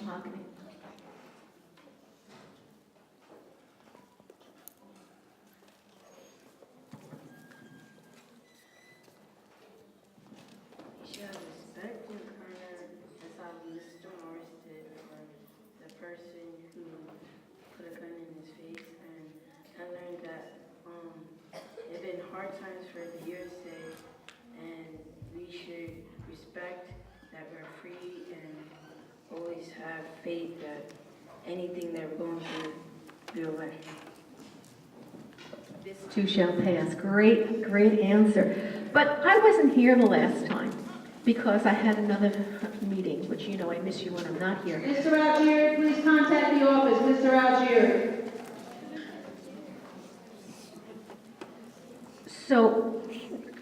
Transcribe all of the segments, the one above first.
mahogany. You should respect and honor, as how Mr. Morris did for the person who put a gun in his face. And I learned that it's been hard times for the USA, and we should respect that we're free and always have faith that anything that we're going through, we'll win. This too shall pass. Great, great answer. But I wasn't here the last time because I had another meeting, which you know I miss you when I'm not here. Mr. Algier, please contact the office. Mr. Algier. So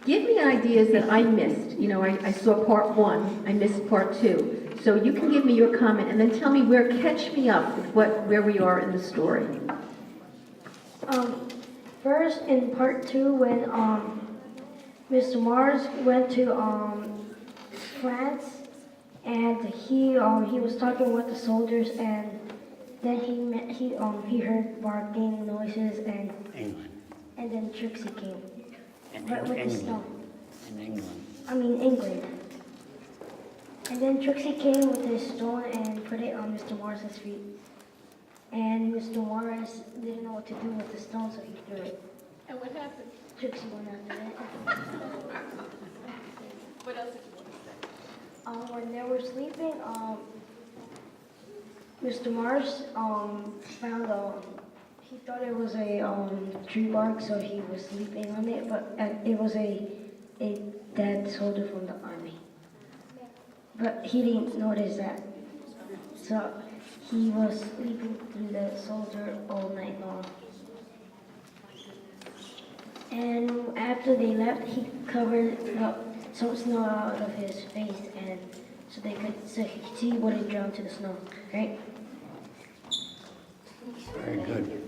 give me ideas that I missed. You know, I saw part one, I missed part two. So you can give me your comment and then tell me catch me up with where we are in the story. First, in part two, when Mr. Morris went to France, and he was talking with the soldiers, and then he heard barking noises, and England. and then Trixie came. In Right with the England. stone. In England. I mean England. And then Trixie came with his stone and put it on Mr. Morris's feet. And Mr. Morris didn't know what to do with the stone, so he threw it. And what happened? Trixie went after it. What else did you want to say? When they were sleeping, Mr. Morris found he thought it was a tree bark, so he was sleeping on it, but it was a dead soldier from the army. But he didn't notice that, so he was sleeping through the soldier all night long. And after they left, he covered up some snow out of his face, and so he wouldn't drown to the snow. Right? Very good.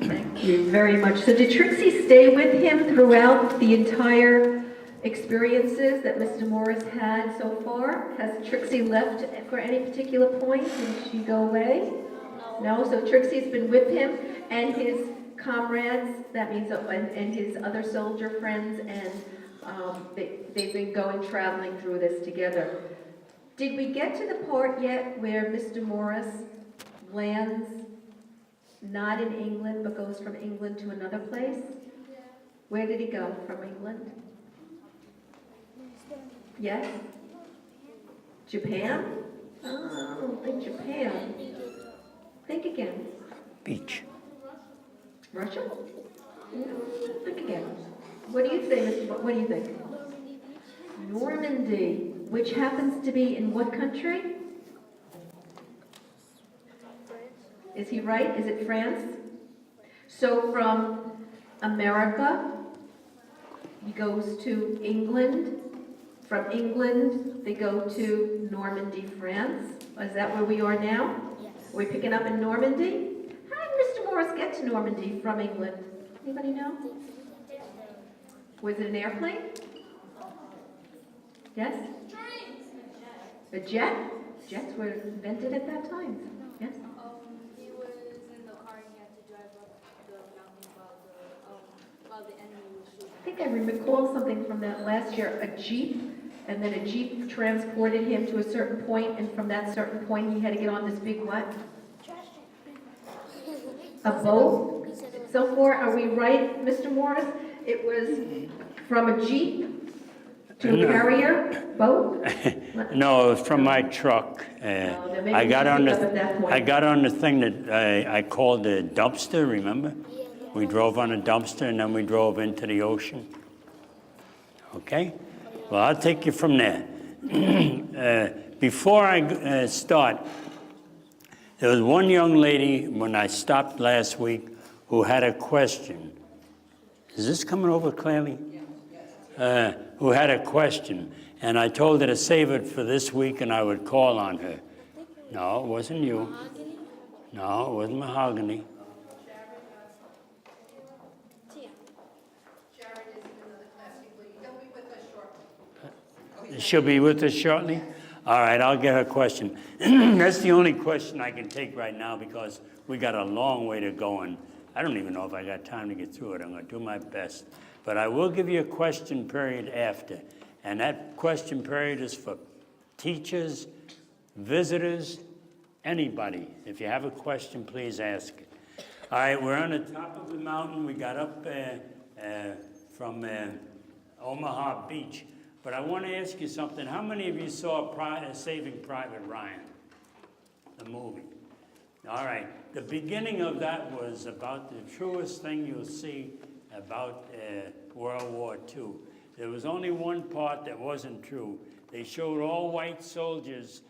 Thank you very much. So did Trixie stay with him throughout the entire experiences that Mr. Morris had so far? Has Trixie left for any particular point? Did she go away? No. So Trixie's been with him and his comrades, that means, and his other soldier friends, and they've been traveling through this together. Did we get to the part yet where Mr. Morris lands not in England, but goes from England to another place? Where did he go from England? Yes? Japan? Oh, I don't think Japan. Think again. Beach. Russia? No, think again. What do you think? What do you think? Normandy, which happens to be in what country? Is he right? Is it France? So from America, he goes to England. From England, they go to Normandy, France. Is that where we are now? Yes. Are we picking up in Normandy? How did Mr. Morris get to Normandy from England? Anybody know? Was it an airplane? Yes? A jet? Jets were invented at that time. Yes? He was in the car and he had to drive up the mountain while the enemy was shooting. I think I recall something from that last year, a Jeep, and then a Jeep transported him to a certain point, and from that certain point he had to get on this big what? A boat? So far, are we right, Mr. Morris? It was from a Jeep to a carrier boat? No, it was from my truck. then maybe I we got should on pick up at that point. I got on the thing that I called a dumpster, remember? We drove on a dumpster and then we drove into the ocean. Okay? Well, I'll take you from there. Before I start, there was one young lady when I stopped last week who had a question. Is this coming over clearly? Yes. Who had a question, and I told her to save it for this week and I would call on her. No, it wasn't you. No, it wasn't mahogany. She'll be with us shortly? All right, I'll get her question. That's the only question I can take right now because we got a long way to go, and I don't even know if I got time to get through it. I'm going to do my best. But I will give you a question period after, and that question period is for teachers, visitors, anybody. If you have a question, please ask it. All right, we're on the top of the mountain. We got up from Omaha Beach. But I want to ask you something. How many of you saw Saving Private Ryan, the movie? All right. The beginning of that was about the truest thing you'll see about World War II. There was only one part that wasn't true. They showed all white soldiers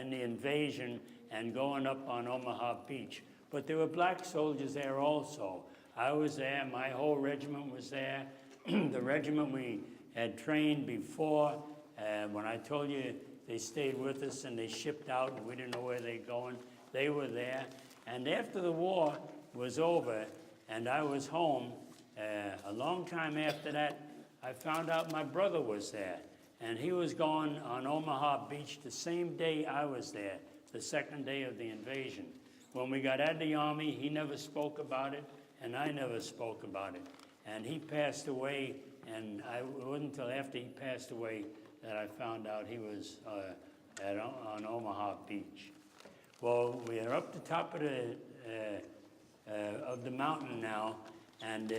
in the invasion and going up on Omaha Beach. But there were black soldiers there also. I was there. My whole regiment was there. The regiment we had trained before. When I told you they stayed with us and they shipped out and we didn't know where they're going, they were there. And after the war was over and I was home, a long time after that, I found out my brother was there. And he was gone on Omaha Beach the same day I was there, the second day of the invasion. When we got out of the Army, he never spoke about it, and I never spoke about it. And he passed away, and it wasn't until after he passed away that I found out he was on Omaha Beach. Well, we are up the top of the mountain now, and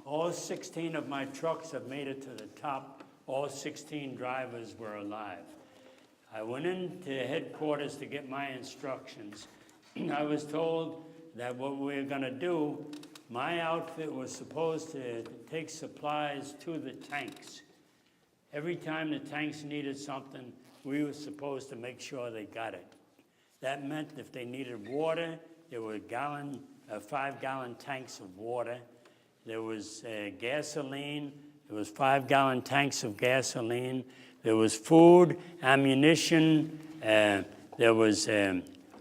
all 16 of my trucks have made it to the top. All 16 drivers were alive. I went into headquarters to get my instructions. I was told that what we were going to do, my outfit was supposed to take supplies to the tanks. Every time the tanks needed something, we were supposed to make sure they got it. That meant if they needed water, there were 5-gallon tanks of water. There was gasoline. There was 5-gallon tanks of gasoline. There was food, ammunition. There was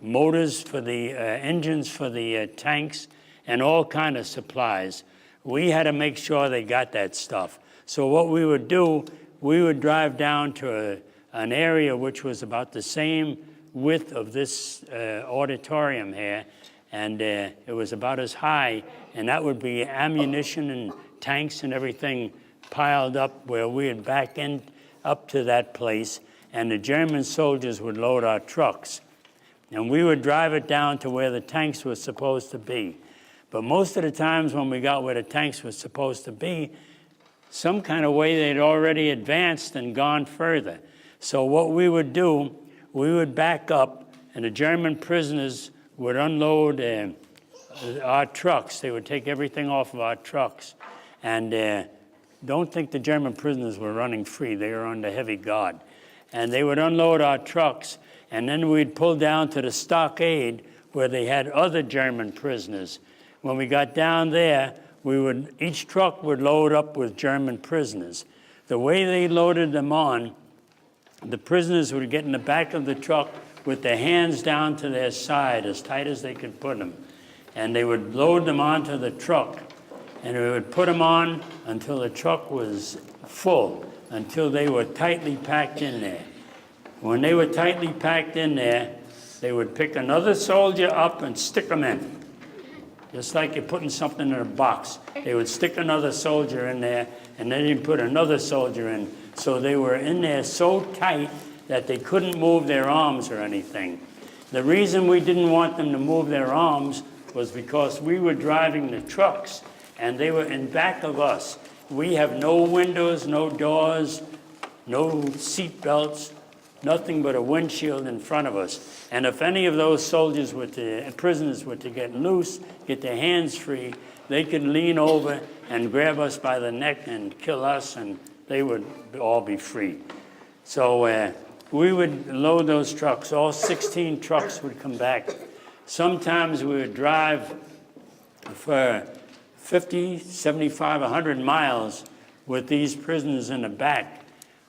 motors for the engines for the tanks, and all kind of supplies. We had to make sure they got that stuff. So what we would do, we would drive down to an area which was about the same width of this auditorium here, and it was about as high, and that would be ammunition and tanks and everything piled up where we would back in up to that place, and the German soldiers would load our trucks. And we would drive it down to where the tanks were supposed to be. But most of the times when we got where the tanks were supposed to be, some kind of way they'd already advanced and gone further. So what we would do, we would back up, and the German prisoners would unload our trucks. They would take everything off of our trucks. And don't think the German prisoners were running free. They were under heavy guard. And they would unload our trucks, and then we'd pull down to the stockade where they had other German prisoners. When we got down there, each truck would load up with German prisoners. The way they loaded them on, the prisoners would get in the back of the truck with their hands down to their side as tight as they could put them. And they would load them onto the truck. And we would put them on until the truck was full, until they were tightly packed in there. When they were tightly packed in there, they would pick another soldier up and stick them in. Just like you're putting something in a box. They would stick another soldier in there, and then they'd put another soldier in. So they were in there so tight that they couldn't move their arms or anything. The reason we didn't want them to move their arms was because we were driving the trucks, and they were in back of us. We have no windows, no doors, no seat belts, nothing but a windshield in front of us. And if any of those soldiers prisoners were to get loose, get their hands free, they could lean over and grab us by the neck and kill us, and they would all be free. So we would load those trucks. All 16 trucks would come back. Sometimes we would drive for 50, 75, 100 miles with these prisoners in the back.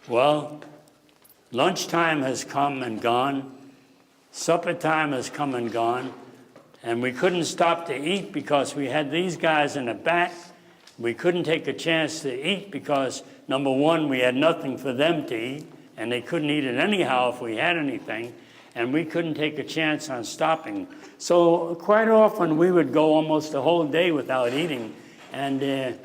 Well, lunchtime has come and gone. Supper time has come and gone. And we couldn't stop to eat because we had these guys in the back. We couldn't take a chance to eat because, number one, we had nothing for them to eat. and they couldn't eat it anyhow if we had anything, and we couldn't take a chance on stopping. So quite often we would go almost the whole day without eating, and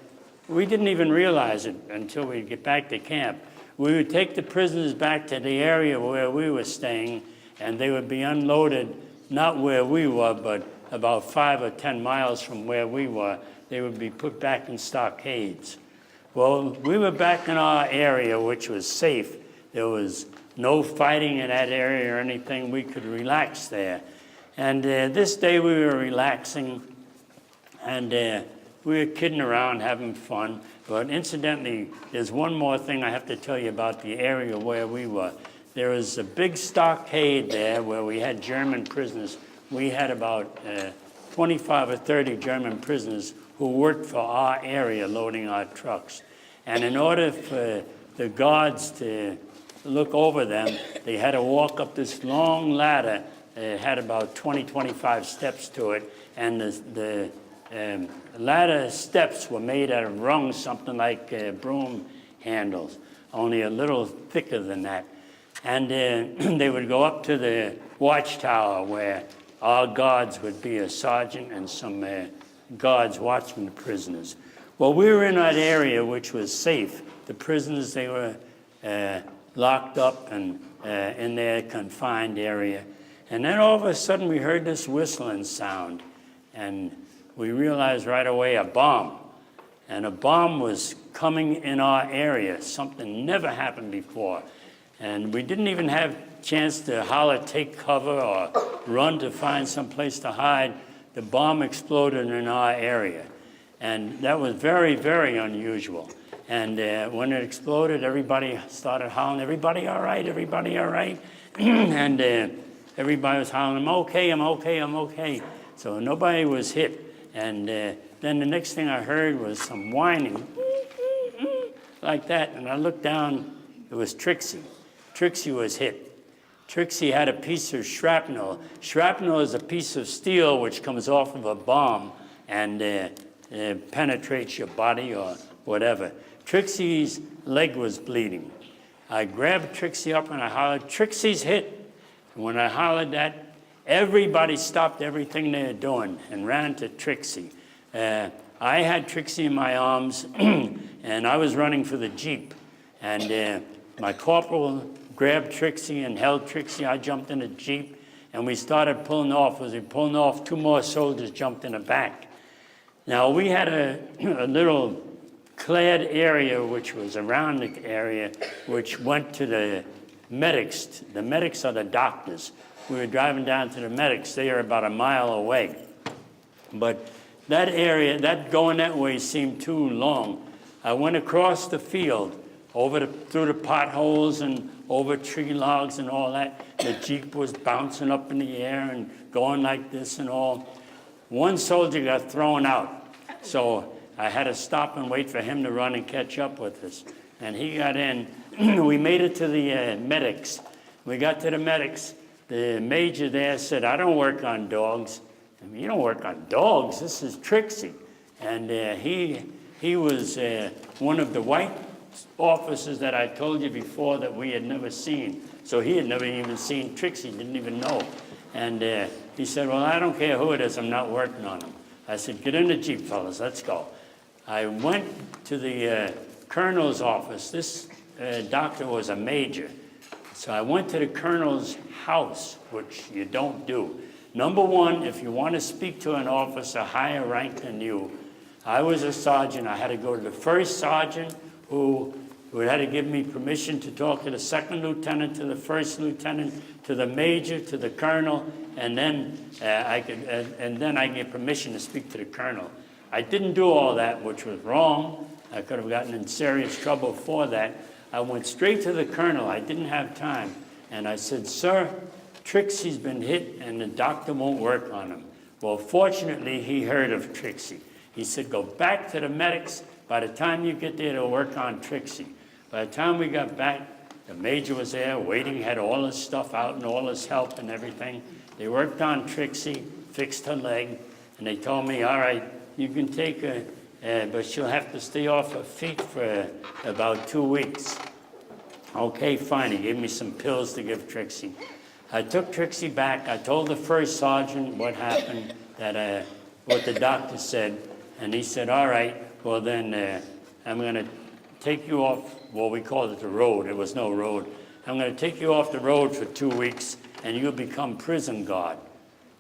we didn't even realize it until we get back to camp. We would take the prisoners back to the area where we were staying, and they would be unloaded, not where we were, but about 5 or 10 miles from where we were. They would be put back in stockades. Well, we were back in our area, which was safe. There was no fighting in that area or anything. We could relax there. And this day we were relaxing, and we were kidding around, having fun. But incidentally, there's one more thing I have to tell you about the area where we were. There was a big stockade there where we had German prisoners. We had about 25 or 30 German prisoners who worked for our area loading our trucks. And in order for the guards to look over them, they had to walk up this long ladder. It had about 20, 25 steps to it. And the ladder steps were made out of rungs, something like broom handles, only a little thicker than that. And they would go up to the watchtower where our guards would be a sergeant and some guards watching the prisoners. Well, we were in that area which was safe. The prisoners, they were locked up and in their confined area. And then all of a sudden we heard this whistling sound, and we realized right away a bomb. And a bomb was coming in our area. Something never happened before. And we didn't even have a chance to holler, take cover, or run to find some place to hide. The bomb exploded in our area. And that was very, very unusual. And when it exploded, everybody started hollering, "Everybody all right? Everybody all right?" And everybody was hollering, "I'm okay, I'm okay, I'm okay." So nobody was hit. And then the next thing I heard was some whining, like that. And I looked down, it was Trixie. Trixie was hit. Trixie had a piece of shrapnel. Shrapnel is a piece of steel which comes off of a bomb and penetrates your body or whatever. Trixie's leg was bleeding. I grabbed Trixie up and I hollered, "Trixie's hit." And when I hollered that, everybody stopped everything they were doing and ran to Trixie. I had Trixie in my arms, and I was running for the Jeep. And my corporal grabbed Trixie and held Trixie. I jumped in the Jeep, and we started pulling off. As we were pulling off, 2 more soldiers jumped in the back. Now, we had a little clad area which was around the area, which went to the medics. The medics are the doctors. We were driving down to the medics. They are about a mile away. But that area, that going that way seemed too long. I went across the field, through the potholes and over tree logs and all that. The Jeep was bouncing up in the air and going like this and all. One soldier got thrown out, so I had to stop and wait for him to run and catch up with us. And he got in. We made it to the medics. We got to the medics. The major there said, "I don't work on dogs." I mean, "You don't work on dogs? This is Trixie." And he was one of the white officers that I told you before that we had never seen. So he had never even seen Trixie, didn't even know. And he said, "Well, I don't care who it is, I'm not working on him." I said, "Get in the Jeep, fellas, let's go." I went to the colonel's office. This doctor was a major. So I went to the colonel's house, which you don't do. Number one, if you want to speak to an officer higher rank than you, I was a sergeant. I had to go to the first sergeant who had to give me permission to talk to the second lieutenant, to the first lieutenant, to the major, to the colonel, and then I get permission to speak to the colonel. I didn't do all that, which was wrong. I could have gotten in serious trouble for that. I went straight to the colonel. I didn't have time. And I said, "Sir, Trixie's been hit and the doctor won't work on him." Well, fortunately, he heard of Trixie. He said, "Go back to the medics. By the time you get there, they'll work on Trixie." By the time we got back, the major was there waiting, had all his stuff out and all his help and everything. They worked on Trixie, fixed her leg, and they told me, "All right, you can take her, but she'll have to stay off her feet for about 2 weeks." Okay, fine. He gave me some pills to give Trixie. I took Trixie back. I told the first sergeant what happened, that what the doctor said, and he said, all right, well then I'm going to take you off, well, we called it the road. There was no road. I'm going to take you off the road for 2 weeks, and you'll become prison guard.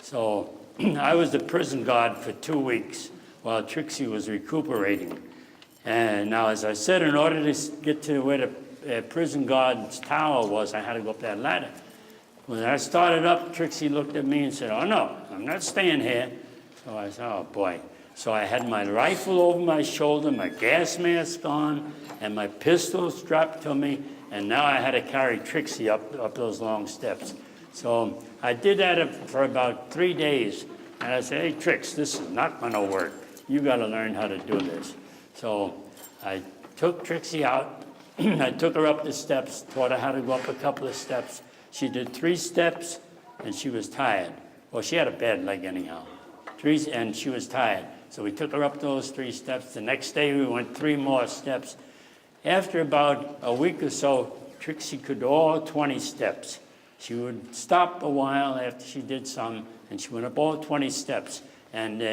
So I was the prison guard for 2 weeks while Trixie was recuperating. And now, as I said, in order to get to where the prison guard's tower was, I had to go up that ladder. When I started up, Trixie looked at me and said, oh no, I'm not staying here. So I said, oh boy. So I had my rifle over my shoulder, my gas mask on, and my pistol strapped to me, and now I had to carry Trixie up those long steps. So I did that for about 3 days, and I said, hey Trix, this is not gonna work. You gotta learn how to do this. So I took Trixie out, I took her up the steps, taught her how to go up a couple of steps. She did 3 steps, and she was tired. Well, she had a bad leg anyhow. 3, and she was tired. So we took her up those 3 steps. The next day, we went 3 more steps. After about a week or so, Trixie could do all 20 steps. She would stop a while after she did some, and she went up all 20 steps. And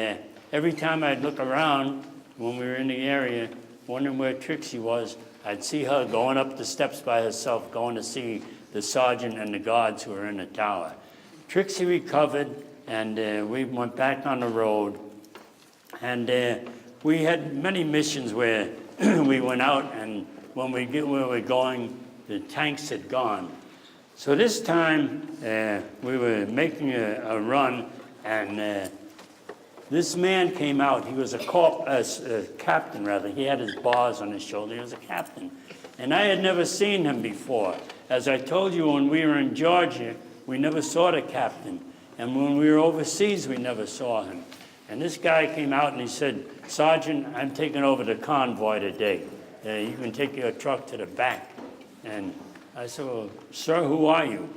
every time I'd look around, when we were in the area, wondering where Trixie was, I'd see her going up the steps by herself, going to see the sergeant and the guards who were in the tower. Trixie recovered, and we went back on the road. And we had many missions where we went out, and when we get where we're going, the tanks had gone. So this time, we were making a run, and this man came out. He was a captain, rather. He had his bars on his shoulder. He was a captain. And I had never seen him before. As I told you, when we were in Georgia, we never saw the captain. And when we were overseas, we never saw him. And this guy came out and he said, Sergeant, I'm taking over the convoy today. You can take your truck to the back. And I said, well, sir, who are you?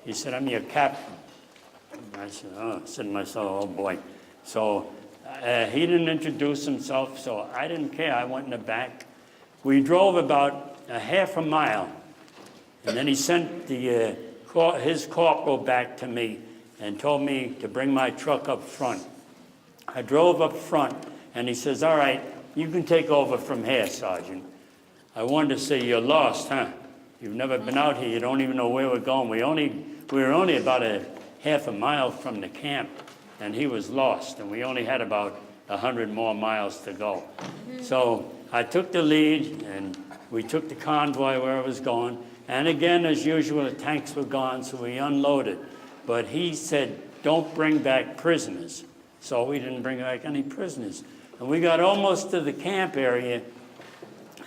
He said, I'm your captain. And I said to myself, oh boy. So he didn't introduce himself, so I didn't care. I went in the back. We drove about a half a mile, and then he sent his corporal back to me and told me to bring my truck up front. I drove up front, and he says, all right, you can take over from here, Sergeant. I wanted to say, you're lost, huh? You've never been out here. You don't even know where we're going. We were only about a half a mile from the camp, and he was lost, and we only had about 100 more miles to go. So I took the lead, and we took the convoy where it was going. And again, as usual, the tanks were gone, so we unloaded. But he said, don't bring back prisoners. So we didn't bring back any prisoners. And we got almost to the camp area,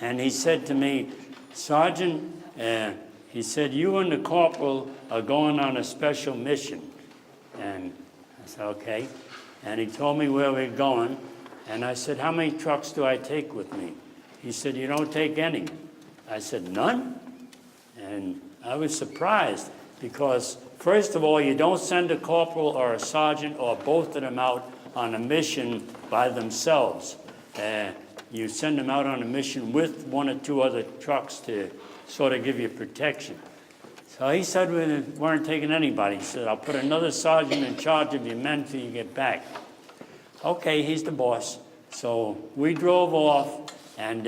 and he said to me, Sergeant, he said, you and the corporal are going on a special mission. And I said, okay. And he told me where we're going. And I said, how many trucks do I take with me? He said, you don't take any. I said, none? And I was surprised because, first of all, you don't send a corporal or a sergeant or both of them out on a mission by themselves. You send them out on a mission with 1 or 2 other trucks to sort of give you protection. So he said we weren't taking anybody. He said, I'll put another sergeant in charge of your men till you get back. Okay, he's the boss. So we drove off, and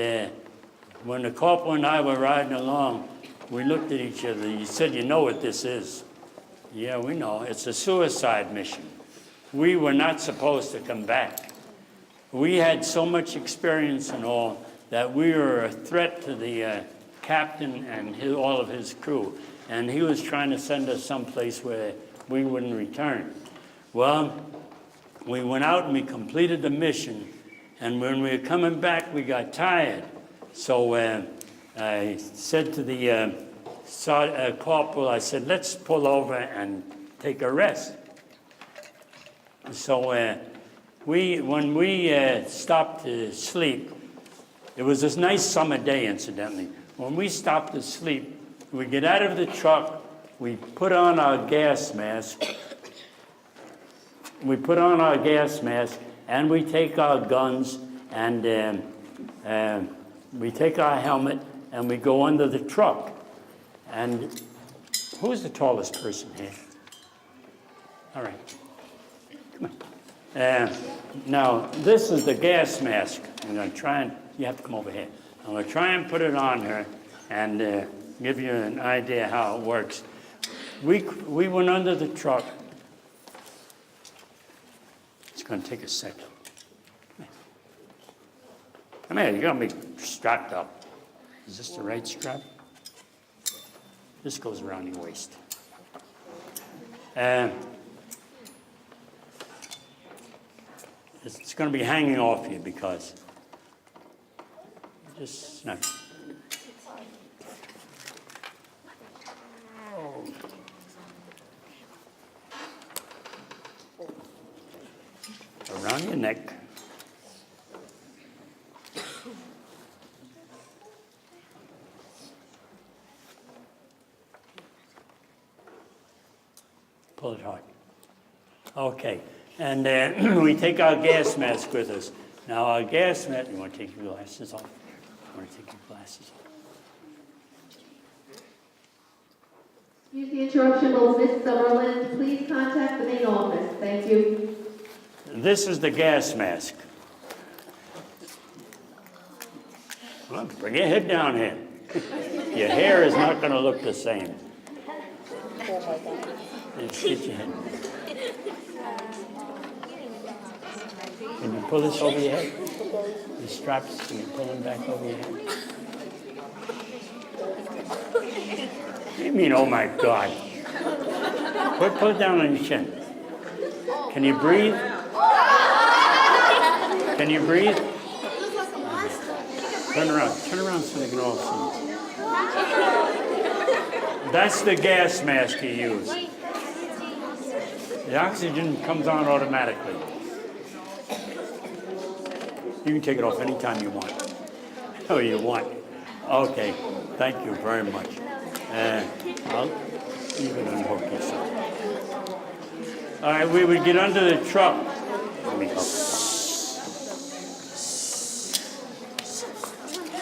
when the corporal and I were riding along, we looked at each other. He said, you know what this is? Yeah, we know. It's a suicide mission. We were not supposed to come back. We had so much experience and all that we were a threat to the captain and all of his crew. And he was trying to send us someplace where we wouldn't return. Well, we went out and we completed the mission. And when we were coming back, we got tired. So I said to the corporal, I said, let's pull over and take a rest. So when we stopped to sleep, it was this nice summer day, incidentally. When we stopped to sleep, we get out of the truck, we put on our gas mask, and we take our guns, and we take our helmet, and we go under the truck. And who's the tallest person here? All right. Come on. Now, this is the gas mask. I'm going to try and, you have to come over here. I'm going to try and put it on her and give you an idea how it works. We went under the truck. It's going to take a second. Come here, you're going to be strapped up. Is this the right strap? This goes around your waist. It's going to be hanging off you because just snap. Around your neck. Pull it hard. Okay, and we take our gas mask with us. Now our gas mask, you want to take your glasses off? You want to take your glasses off? Excuse the interruption, will Ms. Summerlin please contact the main office? Thank you. This is the gas mask. Well, bring your head down here. Your hair is not going to look the same. Just get your head. Can you pull this over your head? The straps, can you pull them back over your head? What do you mean, oh my God? Put it down on your chin. Can you breathe? Can you breathe? Turn around so they can all see. That's the gas mask you use. The oxygen comes on automatically. You can take it off anytime you want. Oh, you want? Okay, thank you very much. I'll even unhook yourself. All right, we would get under the truck. Let me help.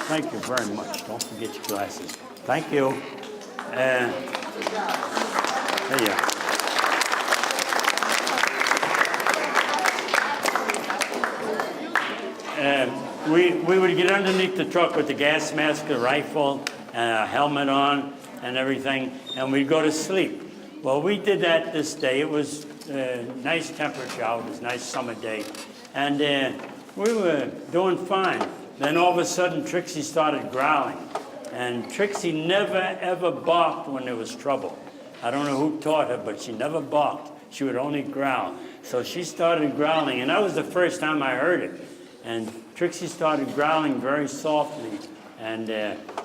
Thank you very much. Don't forget your glasses. Thank you. There you are. We would get underneath the truck with the gas mask, a rifle, and a helmet on, and everything, and we'd go to sleep. Well, we did that this day. It was nice temperature out. It was a nice summer day, and we were doing fine. Then all of a sudden, Trixie started growling, and Trixie never ever barked when there was trouble. I don't know who taught her, but she never barked. She would only growl. So she started growling, and that was the first time I heard it. And Trixie started growling very softly, and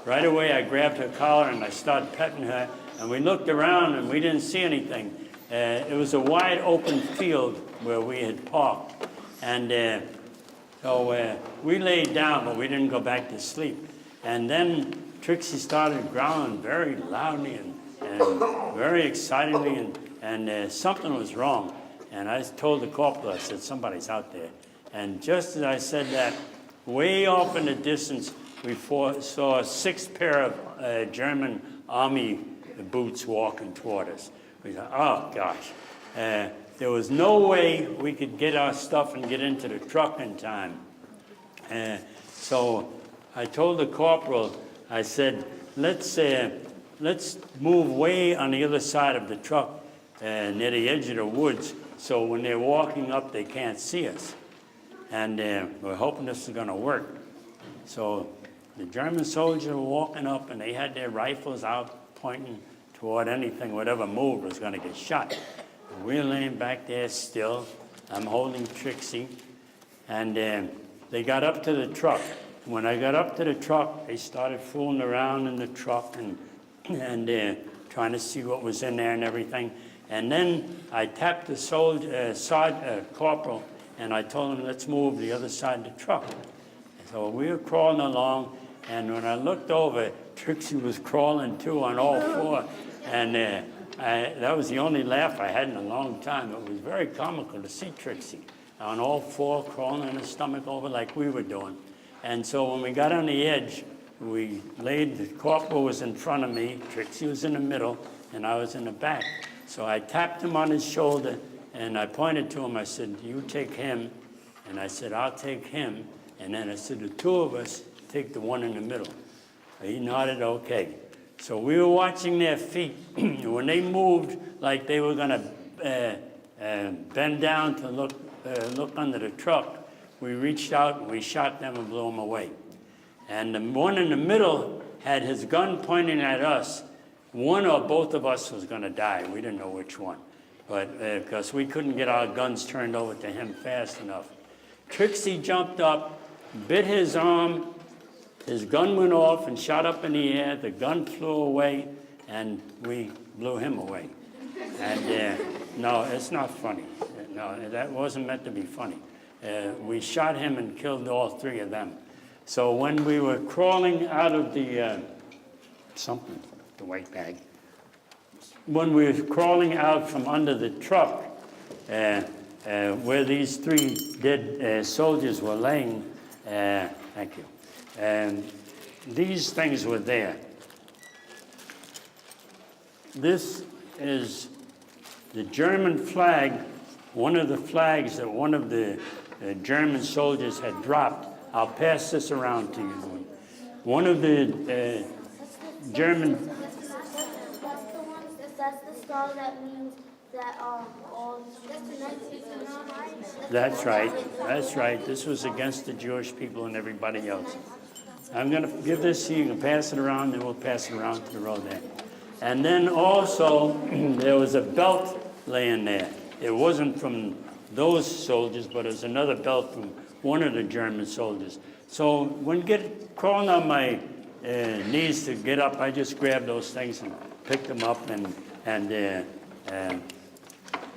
right away I grabbed her collar and I started petting her, and we looked around and we didn't see anything. It was a wide open field where we had parked, and so we laid down, but we didn't go back to sleep. And then Trixie started growling very loudly and very excitedly, and something was wrong. And I told the corporal, I said, somebody's out there. And just as I said that, way off in the distance, we saw 6 pair of German army boots walking toward us. We thought, oh gosh. There was no way we could get our stuff and get into the truck in time. So I told the corporal, I said, let's move way on the other side of the truck near the edge of the woods, so when they're walking up, they can't see us. And we're hoping this is going to work. So the German soldiers were walking up, and they had their rifles out pointing toward anything, whatever moved was going to get shot. And we're laying back there still. I'm holding Trixie. And they got up to the truck. When I got up to the truck, they started fooling around in the truck and trying to see what was in there and everything. And then I tapped the corporal, and I told him, let's move the other side of the truck. So we were crawling along, and when I looked over, Trixie was crawling too on all 4. And that was the only laugh I had in a long time. It was very comical to see Trixie on all 4, crawling on her stomach over like we were doing. And so when we got on the edge, the corporal was in front of me, Trixie was in the middle, and I was in the back. So I tapped him on his shoulder, and I pointed to him. I said, you take him. And I said, I'll take him. And then I said, the two of us take the one in the middle. He nodded, okay. So we were watching their feet. When they moved like they were going to bend down to look under the truck, we reached out and we shot them and blew them away. And the one in the middle had his gun pointing at us. One or both of us was going to die. We didn't know which one, but because we couldn't get our guns turned over to him fast enough. Trixie jumped up, bit his arm, his gun went off and shot up in the air. The gun flew away, and we blew him away. And no, it's not funny. No, that wasn't meant to be funny. We shot him and killed all three of them. So when we were crawling out of the the white bag, when we were crawling out from under the truck, where these three dead soldiers were laying, thank you, and these things were there. This is the German flag, one of the flags that one of the German soldiers had dropped. I'll pass this around to you. One of the German... That's the star that means that all... That's right. That's right. This was against the Jewish people and everybody else. I'm going to give this to you. You can pass it around, then we'll pass it around to the road there. And then also, there was a belt laying there. It wasn't from those soldiers, but it was another belt from one of the German soldiers. So when crawling on my knees to get up, I just grabbed those things and picked them up and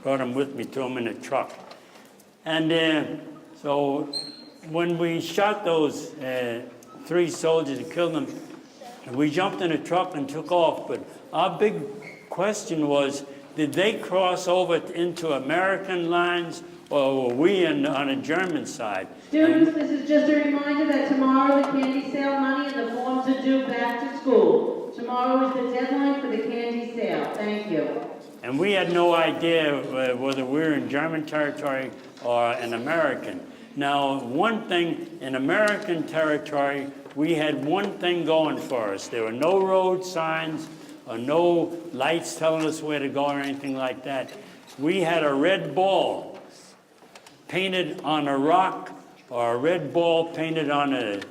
brought them with me, threw them in the truck. And so when we shot those three soldiers and killed them, we jumped in a truck and took off. But our big question was, did they cross over into American lines, or were we on the German side? Students, this is just a reminder that tomorrow the candy sale money and the forms are due back to school. Tomorrow is the deadline for the candy sale. Thank you. And we had no idea whether we were in German territory or in American. Now, one thing, in American territory, we had one thing going for us. There were no road signs or no lights telling us where to go or anything like that. We had a red ball painted on a rock, or a red ball painted on a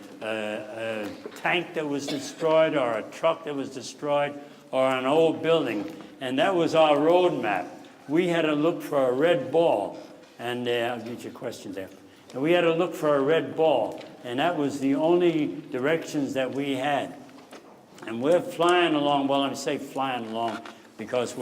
tank that was destroyed, or a truck that was destroyed, or an old building. And that was our road map. We had to look for a red ball. And I'll get your question there. And we had to look for a red ball. And that was the only directions that we had. And we're flying along, well, let me say flying along, because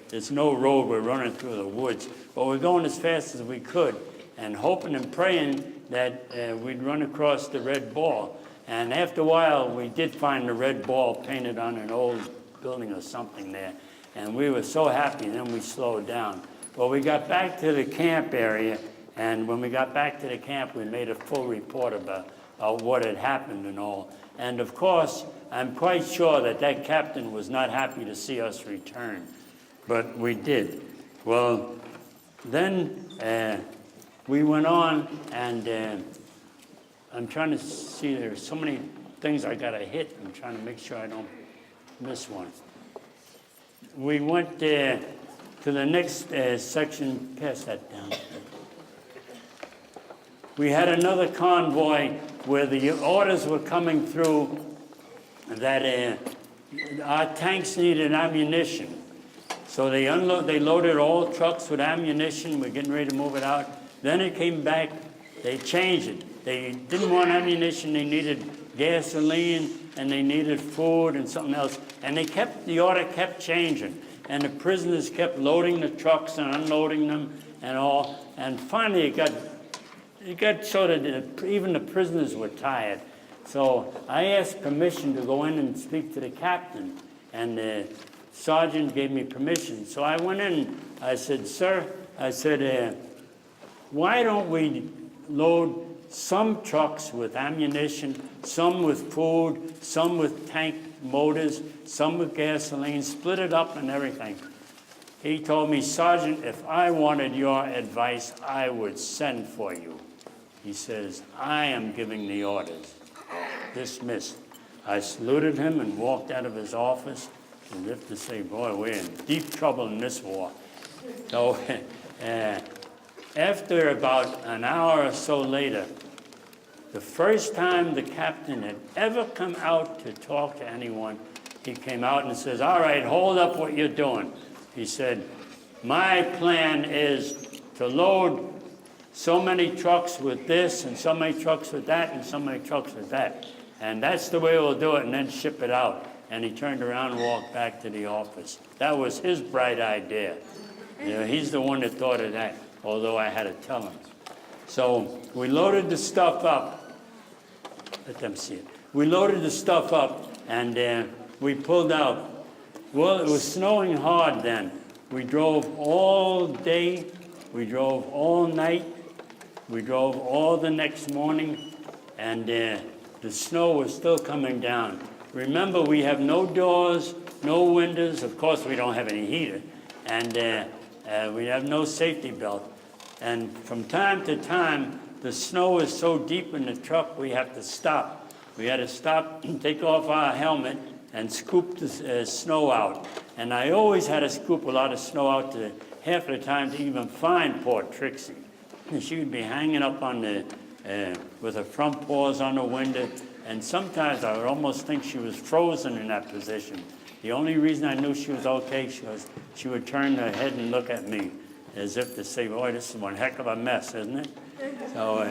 there's no road, we're running through the woods. But we're going as fast as we could, and hoping and praying that we'd run across the red ball. And after a while, we did find the red ball painted on an old building or something there. And we were so happy, and then we slowed down. Well, we got back to the camp area, and when we got back to the camp, we made a full report about what had happened and all. And of course, I'm quite sure that captain was not happy to see us return, but we did. Well, then we went on, and I'm trying to see, there's so many things I got to hit. I'm trying to make sure I don't miss one. We went to the next section, pass that down. We had another convoy where the orders were coming through that our tanks needed ammunition. So they loaded all trucks with ammunition. We're getting ready to move it out. Then it came back, they changed it. They didn't want ammunition, they needed gasoline, and they needed food and something else. And the order kept changing. And the prisoners kept loading the trucks and unloading them and all. And finally it got so that even the prisoners were tired. So I asked permission to go in and speak to the captain. And the sergeant gave me permission. So I went in, I said, sir, why don't we load some trucks with ammunition, some with food, some with tank motors, some with gasoline, split it up and everything. He told me, Sergeant, if I wanted your advice, I would send for you. He says, I am giving the orders. Dismissed. I saluted him and walked out of his office as if to say, boy, we're in deep trouble in this war. So after about an hour or so later, the first time the captain had ever come out to talk to anyone, he came out and says, all right, hold up what you're doing. He said, my plan is to load so many trucks with this and so many trucks with that and so many trucks with that. And that's the way we'll do it, and then ship it out. And he turned around and walked back to the office. That was his bright idea. You know, he's the one that thought of that, although I had to tell him. So we loaded the stuff up. Let them see it. We loaded the stuff up, and we pulled out. Well, it was snowing hard then. We drove all day. We drove all night. We drove all the next morning, and the snow was still coming down. Remember, we have no doors, no windows. Of course, we don't have any heater, and we have no safety belt. And from time to time, the snow is so deep in the truck, we have to stop. We had to stop and take off our helmet and scoop the snow out. And I always had to scoop a lot of snow out to half the time to even find poor Trixie. And she would be hanging up on the, with her front paws on the window, and sometimes I would almost think she was frozen in that position. The only reason I knew she was okay, she would turn her head and look at me as if to say, boy, this is one heck of a mess, isn't it? So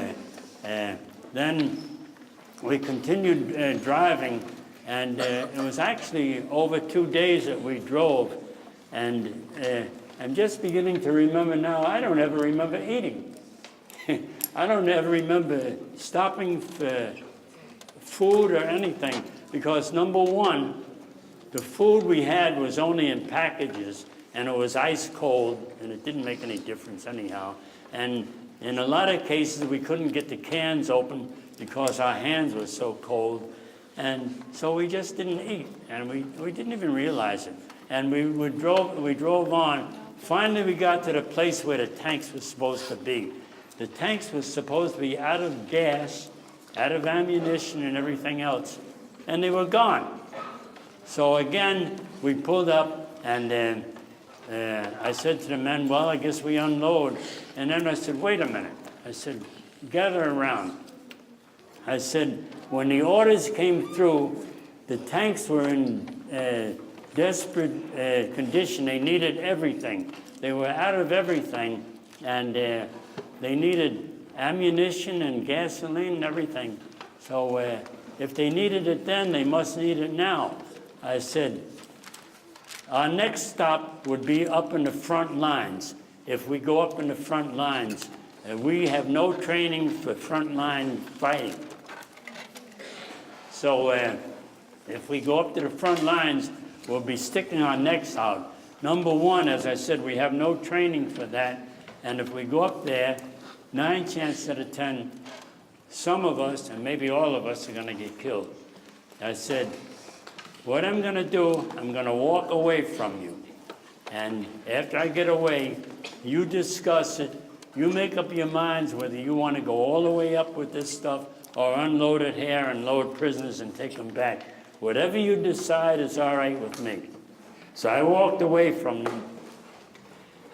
then we continued driving, and it was actually over 2 days that we drove, and I'm just beginning to remember now, I don't ever remember eating. I don't ever remember stopping for food or anything, because number one, the food we had was only in packages, and it was ice cold, and it didn't make any difference anyhow. And in a lot of cases, we couldn't get the cans open because our hands were so cold. And so we just didn't eat, and we didn't even realize it. And we drove on. Finally, we got to the place where the tanks were supposed to be. The tanks were supposed to be out of gas, out of ammunition and everything else, and they were gone. So again, we pulled up, and then I said to the men, well, I guess we unload. And then I said, wait a minute. I said, gather around. I said, when the orders came through, the tanks were in desperate condition. They needed everything. They were out of everything, and they needed ammunition and gasoline and everything. So if they needed it then, they must need it now. I said, our next stop would be up in the front lines. If we go up in the front lines, we have no training for frontline fighting. So if we go up to the front lines, we'll be sticking our necks out. Number one, as I said, we have no training for that. And if we go up there, 9 chances out of 10, some of us, and maybe all of us, are going to get killed. I said, what I'm going to do, I'm going to walk away from you. And after I get away, you discuss it. You make up your minds whether you want to go all the way up with this stuff or unload it here and load prisoners and take them back. Whatever you decide is all right with me. So I walked away from them.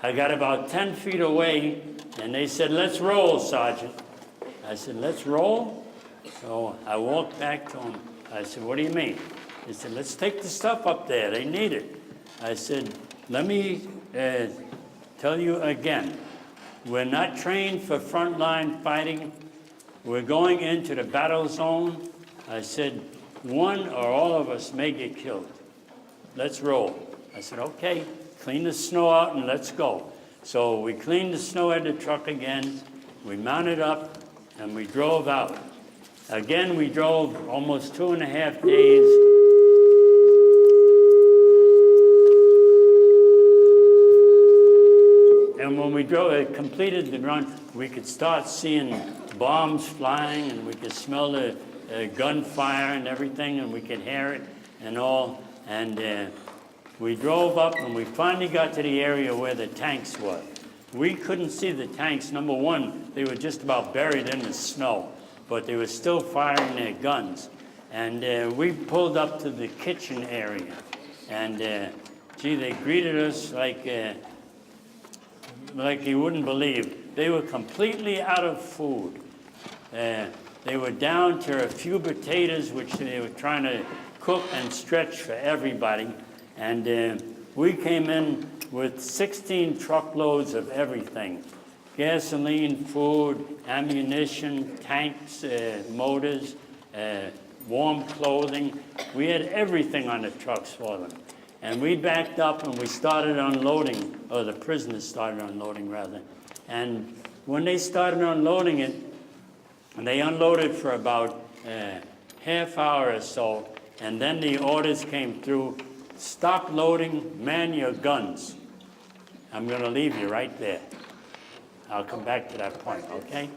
I got about 10 feet away, and they said, let's roll, Sergeant. I said, let's roll? So I walked back to them. I said, what do you mean? They said, let's take the stuff up there. They need it. I said, let me tell you again. We're not trained for frontline fighting. We're going into the battle zone. I said, one or all of us may get killed. Let's roll. I said, okay, clean the snow out and let's go. So we cleaned the snow out of the truck again. We mounted up and we drove out. Again, we drove almost 2.5 days. And when we completed the run, we could start seeing bombs flying, and we could smell the gunfire and everything, and we could hear it and all. And we drove up, and we finally got to the area where the tanks were. We couldn't see the tanks. Number one, they were just about buried in the snow, but they were still firing their guns. And we pulled up to the kitchen area, and gee, they greeted us like you wouldn't believe. They were completely out of food. They were down to a few potatoes, which they were trying to cook and stretch for everybody. And we came in with 16 truckloads of everything: gasoline, food, ammunition, tanks, motors, warm clothing. We had everything on the trucks for them. And we backed up and we started unloading, or the prisoners started unloading rather. And when they started unloading it, they unloaded for about a half hour or so, and then the orders came through: stop loading, man your guns. I'm going to leave you right there. I'll come back to that point, okay?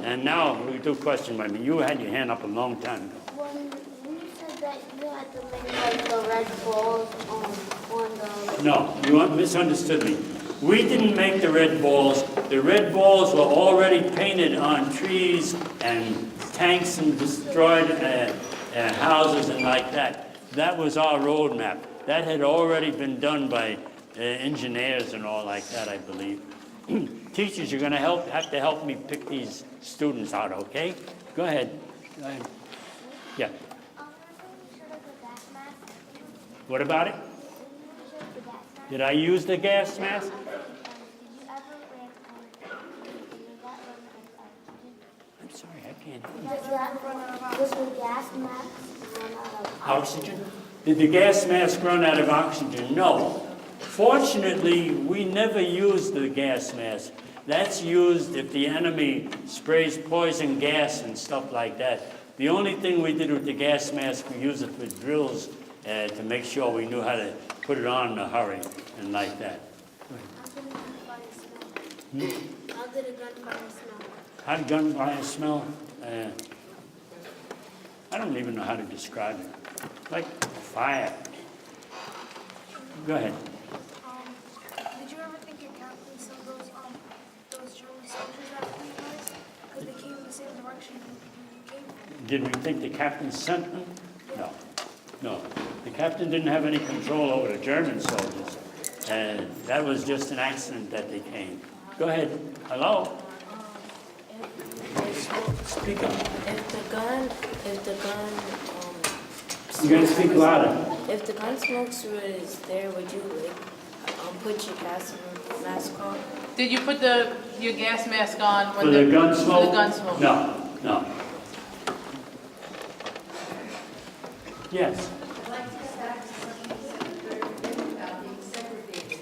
And now we do question by me. You had your hand up a long time ago. When you said that you had to make like the red balls on the... No, you misunderstood me. We didn't make the red balls. The red balls were already painted on trees and tanks and destroyed houses and like that. That was our roadmap. That had already been done by engineers and all like that, I believe. Teachers, you're going to have to help me pick these students out, okay? Go ahead. Go ahead. Yeah. What about it? Did I use the gas mask? I'm sorry, I can't hear you. Does the gas mask run out of Oxygen? Did the gas mask run out of oxygen? No. Fortunately, we never used the gas mask. That's used if the enemy sprays poison gas and stuff like that. The only thing we did with the gas mask, we used it with drills to make sure we knew how to put it on in a hurry and like that. How did a gunfire smell? How did gunfire smell? I don't even know how to describe it. Like fire. Go ahead. Did you ever think of counting some of those German soldiers after you guys? Because they came in the same direction you came from. Did we think the captain sent them? No. No. The captain didn't have any control over the German soldiers. And that was just an accident that they came. Go ahead. Hello? Speak up. If the gun, You gotta speak louder. if the gun smoke was there, would you put your gas mask on? Did you put your gas mask on For the gun smoke? For the gun smoke? No, no. Yes. I'd like to go back to something you said in the third minute about being segregated.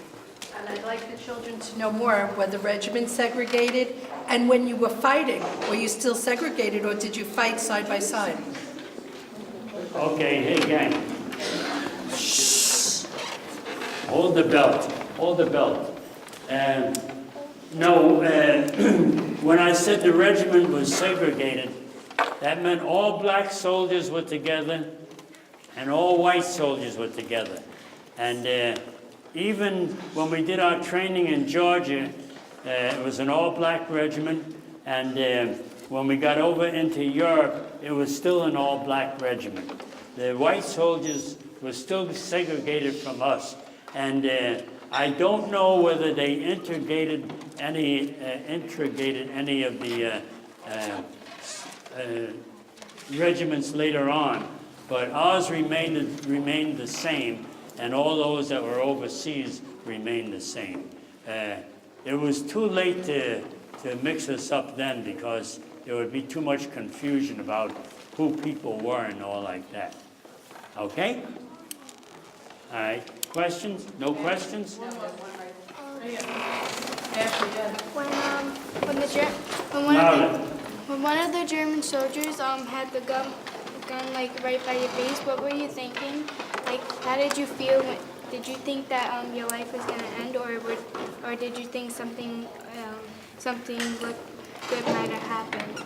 And I'd like the children to know more, were the regiment segregated? And when you were fighting, were you still segregated or did you fight side by side? Okay, hey gang. Shh. Hold the belt. Hold the belt. No, when I said the regiment was segregated, that meant all black soldiers were together and all white soldiers were together. And even when we did our training in Georgia, it was an all-black regiment, and when we got over into Europe, it was still an all-black regiment. The white soldiers were still segregated from us, and I don't know whether they integrated any of the regiments later on, but ours remained the same, and all those that were overseas remained the same. It was too late to mix us up then because there would be too much confusion about who people were and all like that. Okay? All right. Questions? No questions? When one of the German soldiers had the gun like right by your face, what were you thinking? Like, how did you feel did you think that your life was gonna end, or did you think something good might have happened?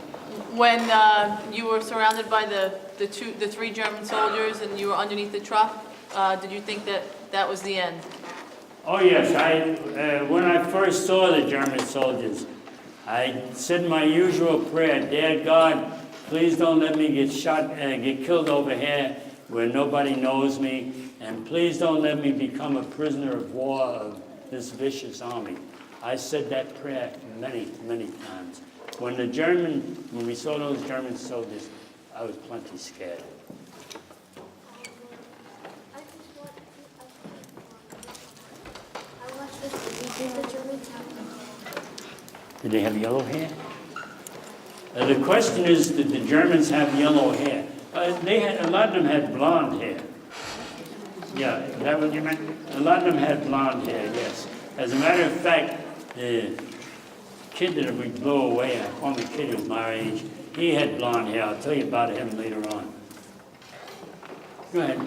When you were surrounded by the three German soldiers and you were underneath the truck, did you think that that was the end? Oh yes, when I first saw the German soldiers, I said my usual prayer, "Dear God, please don't let me get shot and get killed over here where nobody knows me, and please don't let me become a prisoner of war of this vicious army." I said that prayer many, many times. When we saw those German soldiers, I was plenty scared. I watched this movie. Did the Germans have Did they have yellow hair? The question is, did the Germans have yellow hair? A lot of them had blonde hair. Yeah, is that what you meant? A lot of them had blonde hair, yes. As a matter of fact, the kid that we blew away, a former kid who was my age, he had blonde hair. I'll tell you about him later on. Go ahead.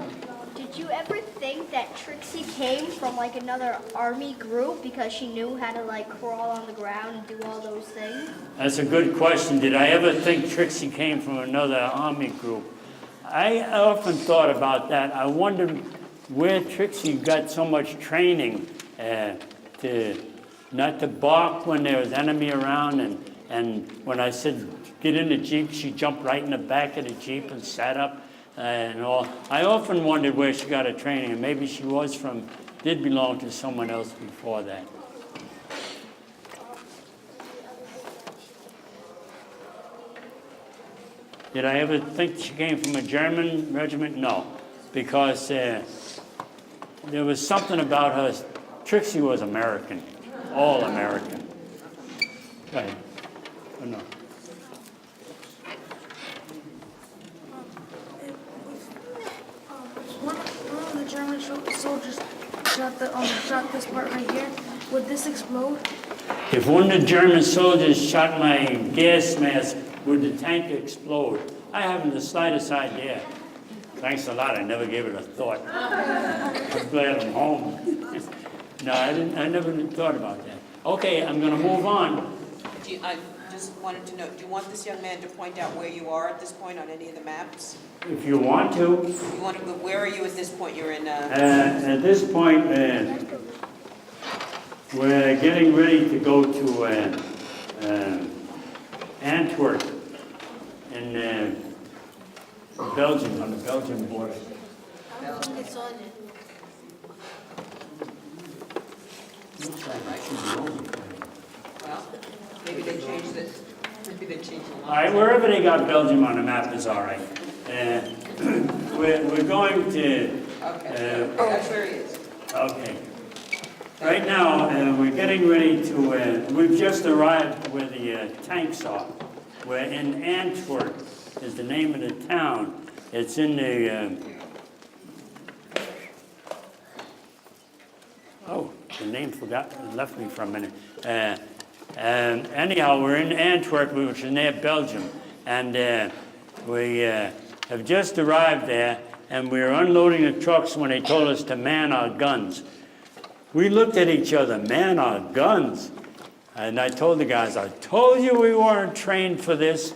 Did you ever think that Trixie came from like another army group because she knew how to like crawl on the ground and do all those things? That's a good question. Did I ever think Trixie came from another army group? I often thought about that. I wondered where Trixie got so much training to not to bark when there was enemy around, and when I said get in the Jeep, she jumped right in the back of the Jeep and sat up and all. I often wondered where she got her training, and maybe she did belong to someone else before that. Did I ever think she came from a German regiment? No, because there was something about her. Trixie was American, all American. Go ahead. Oh, no. One of the German soldiers shot this part right here. Would this explode? If one of the German soldiers shot my gas mask, would the tank explode? I haven't the slightest idea. Thanks a lot. I never gave it a thought. I'm glad I'm home. No, I never thought about that. Okay, I'm going to move on. I just wanted to know, do you want this young man to point out where you are at this point on any of the maps? If you want to. Where are you at this point? You're in... At this point, we're getting ready to go to Antwerp in Belgium, on the Belgian border. Well, maybe they changed it. Maybe they changed the line. All right, wherever they got Belgium on the map is all right. We're going to... Okay, that's where he is. Okay. Right now, we're getting ready to... we've just arrived where the tanks are. We're in Antwerp, is the name of the town. It's in the... the name left me for a minute. Anyhow, we're in Antwerp, which is near Belgium, and we have just arrived there, and we were unloading the trucks when they told us to man our guns. We looked at each other, man our guns. And I told the guys, I told you we weren't trained for this.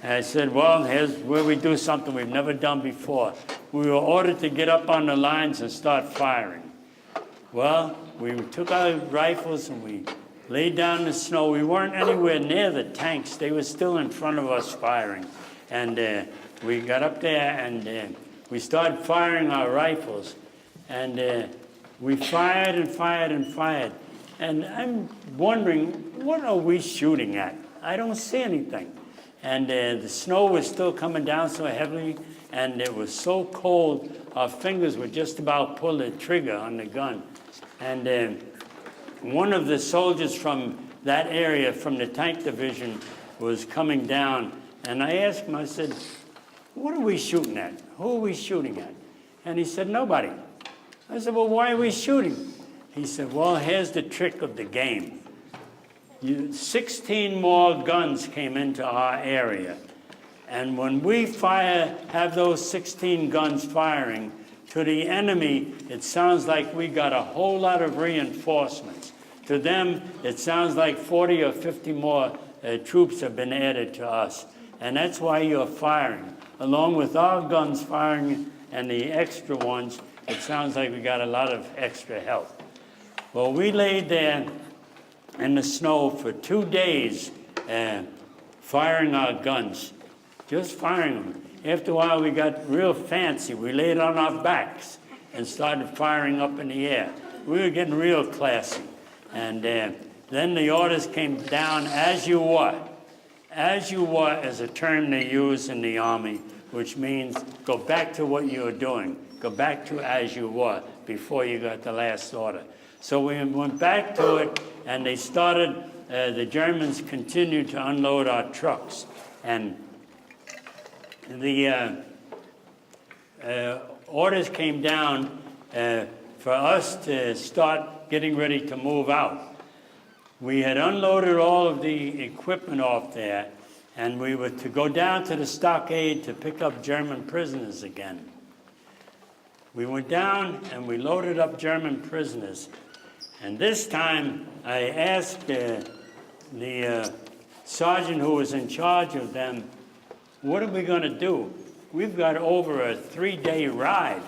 And I said, well, here's where we do something we've never done before. We were ordered to get up on the lines and start firing. Well, we took our rifles and we laid down in the snow. We weren't anywhere near the tanks. They were still in front of us firing. And we got up there and we started firing our rifles. And we fired and fired and fired. And I'm wondering, what are we shooting at? I don't see anything. And the snow was still coming down so heavily, and it was so cold, our fingers would just about pull the trigger on the gun. And one of the soldiers from that area, from the tank division, was coming down. And I asked him, I said, what are we shooting at? Who are we shooting at? And he said, nobody. I said, well, why are we shooting? He said, well, here's the trick of the game. 16 more guns came into our area. And when we have those 16 guns firing, To the enemy, it sounds like we got a whole lot of reinforcements. To them, it sounds like 40 or 50 more troops have been added to us. And that's why you're firing. Along with our guns firing and the extra ones, it sounds like we got a lot of extra help. Well, we laid there in the snow for 2 days firing our guns, just firing them. After a while, we got real fancy. We laid on our backs and started firing up in the air. We were getting real classy. And then the orders came down, as you were. As you were is a term they use in the Army, which means go back to what you were doing. Go back to as you were before you got the last order. So we went back to it, and they started, the Germans continued to unload our trucks. And the orders came down for us to start getting ready to move out. We had unloaded all of the equipment off there, and we were to go down to the stockade to pick up German prisoners again. We went down and we loaded up German prisoners. And this time I asked the sergeant who was in charge of them, what are we going to do? We've got over a 3-day ride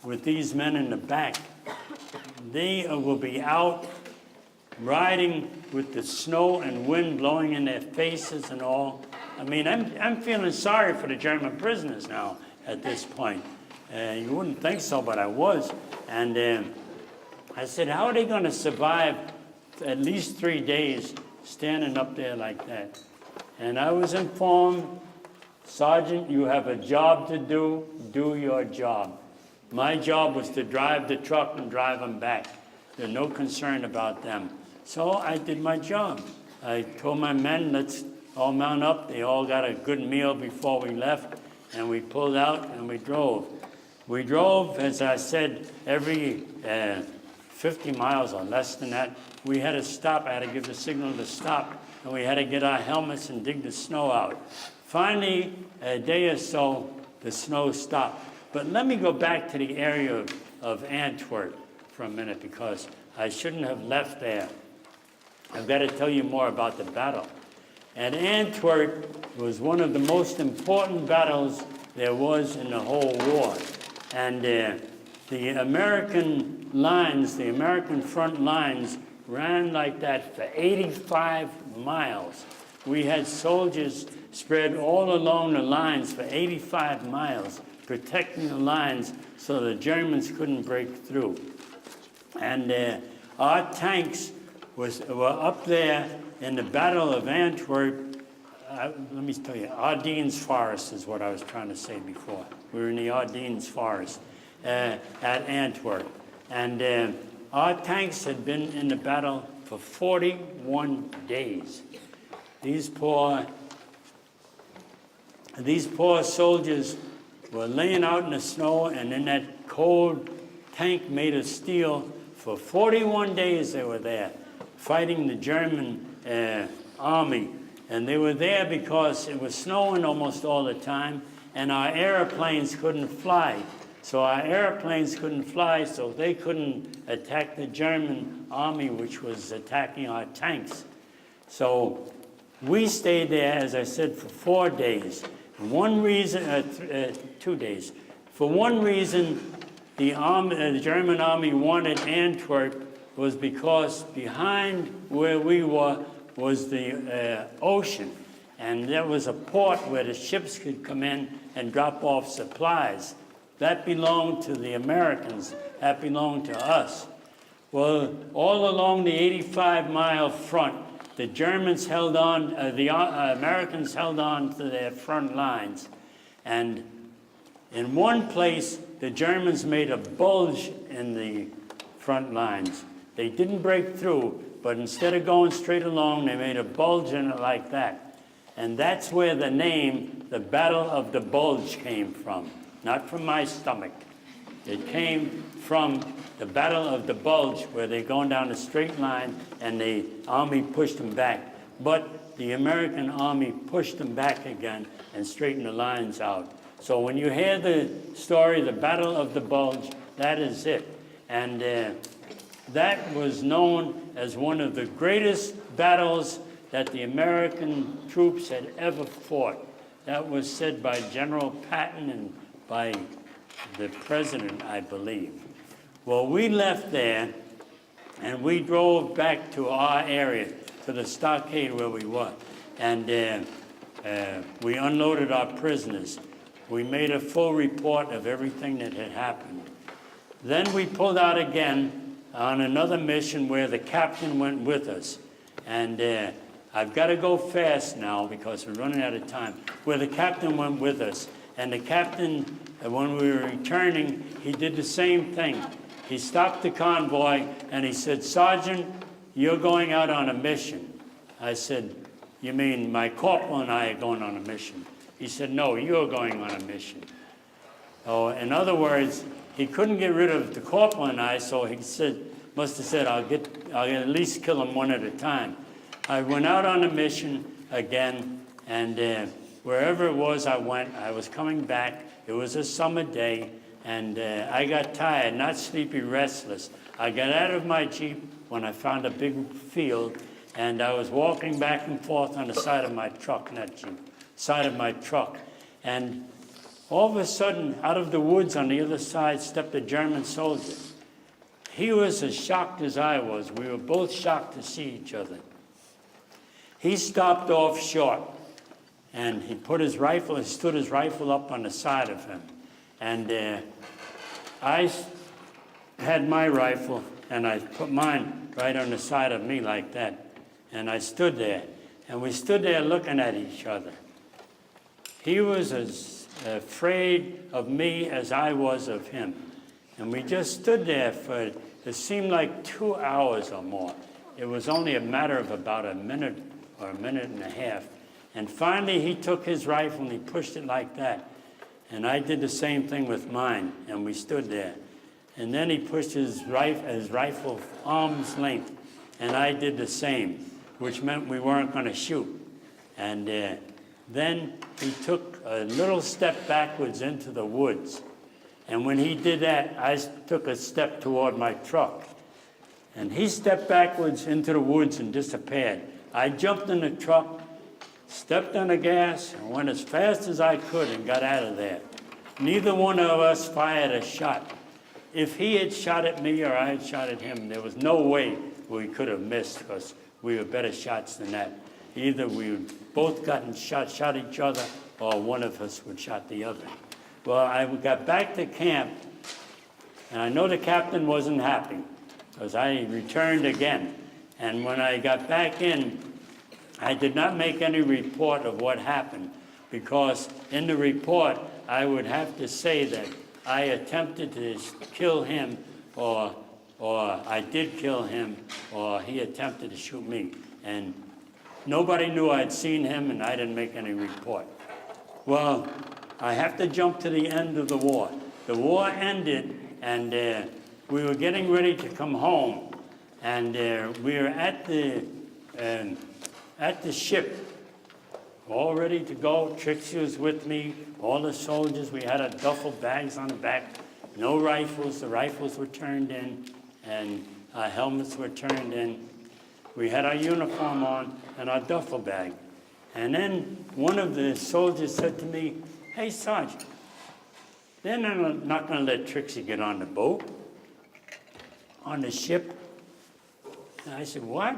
with these men in the back. They will be out riding with the snow and wind blowing in their faces and all. I mean, I'm feeling sorry for the German prisoners now at this point. You wouldn't think so, but I was. And I said, how are they going to survive at least 3 days standing up there like that? And I was informed, Sergeant, you have a job to do. Do your job. My job was to drive the truck and drive them back. There's no concern about them. So I did my job. I told my men, let's all mount up. They all got a good meal before we left, and we pulled out and we drove. We drove, as I said, every 50 miles or less than that. We had to stop. I had to give the signal to stop, and we had to get our helmets and dig the snow out. Finally, a day or so, the snow stopped. But let me go back to the area of Antwerp for a minute, because I shouldn't have left there. I've got to tell you more about the battle. And Antwerp was one of the most important battles there was in the whole war. And the American lines, the American front lines, ran like that for 85 miles. We had soldiers spread all along the lines for 85 miles, protecting the lines so the Germans couldn't break through. And our tanks were up there in the Battle of Antwerp. Let me tell you, Ardennes Forest is what I was trying to say before. We were in the Ardennes Forest at Antwerp. And our tanks had been in the battle for 41 days. These poor soldiers were laying out in the snow and in that cold tank made of steel. For 41 days they were there, fighting the German army. And they were there because it was snowing almost all the time, and our airplanes couldn't fly. So our airplanes couldn't fly, so they couldn't attack the German army, which was attacking our tanks. So we stayed there, as I said, for 4 days. 2 days. For one reason, the German army wanted Antwerp was because behind where we were was the ocean, and there was a port where the ships could come in and drop off supplies. That belonged to the Americans. That belonged to us. Well, all along the 85-mile front, the Germans held on, the Americans held on to their front lines. And in one place, the Germans made a bulge in the front lines. They didn't break through, but instead of going straight along, they made a bulge in it like that. And that's where the name, the Battle of the Bulge, came from. Not from my stomach. It came from the Battle of the Bulge, where they're going down a straight line, and the army pushed them back. But the American army pushed them back again and straightened the lines out. So when you hear the story, the Battle of the Bulge, that is it. And that was known as one of the greatest battles that the American troops had ever fought. That was said by General Patton and by the president, I believe. Well, we left there and we drove back to our area, to the stockade where we were. And we unloaded our prisoners. We made a full report of everything that had happened. Then we pulled out again on another mission where the captain went with us. And I've got to go fast now because we're running out of time. Where the captain went with us. And the captain, when we were returning, he did the same thing. He stopped the convoy and he said, "Sergeant, you're going out on a mission." I said, "You mean my corporal and I are going on a mission?" He said, "No, you're going on a mission." Oh, in other words, he couldn't get rid of the corporal and I, so he must have said, I'll at least kill them one at a time. I went out on a mission again, and wherever it was I went, I was coming back. It was a summer day, and I got tired, not sleepy, restless. I got out of my Jeep when I found a big field, and I was walking back and forth on the side of my truck, not Jeep, side of my truck. And all of a sudden, out of the woods on the other side stepped a German soldier. He was as shocked as I was. We were both shocked to see each other. He stopped off short, and he stood his rifle up on the side of him. And I had my rifle, and I put mine right on the side of me like that. And I stood there, and we stood there looking at each other. He was as afraid of me as I was of him. And we just stood there for, it seemed like 2 hours or more. It was only a matter of about a minute or a minute and a half. And finally he took his rifle and he pushed it like that. And I did the same thing with mine, and we stood there. And then he pushed his rifle arm's length, and I did the same, which meant we weren't going to shoot. And then he took a little step backwards into the woods. And when he did that, I took a step toward my truck. And he stepped backwards into the woods and disappeared. I jumped in the truck, stepped on the gas, and went as fast as I could and got out of there. Neither one of us fired a shot. If he had shot at me or I had shot at him, there was no way we could have missed because we were better shots than that. Either we both gotten shot each other, or one of us would shot the other. Well, I got back to camp, and I know the captain wasn't happy because I returned again. And when I got back in, I did not make any report of what happened, because in the report, I would have to say that I attempted to kill him, or I did kill him, or he attempted to shoot me. And nobody knew I'd seen him, and I didn't make any report. Well, I have to jump to the end of the war. The war ended, and we were getting ready to come home. And we were at the ship, all ready to go. Trixie was with me, all the soldiers. We had our duffel bags on the back, no rifles. The rifles were turned in, and our helmets were turned in. We had our uniform on and our duffel bag. And then one of the soldiers said to me, "Hey, Sergeant, they're not going to let Trixie get on the boat, on the ship." And I said, "What?"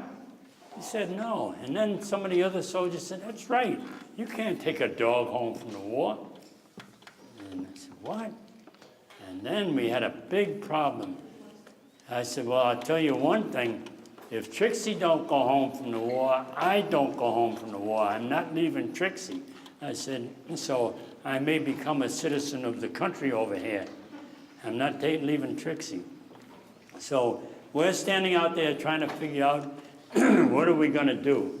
He said, "No." And then some of the other soldiers said, "That's right. You can't take a dog home from the war." And I said, "What?" And then we had a big problem. I said, "Well, I'll tell you one thing. If Trixie don't go home from the war, I don't go home from the war. I'm not leaving Trixie." I said, "So I may become a citizen of the country over here. I'm not leaving Trixie." So we're standing out there trying to figure out what are we going to do.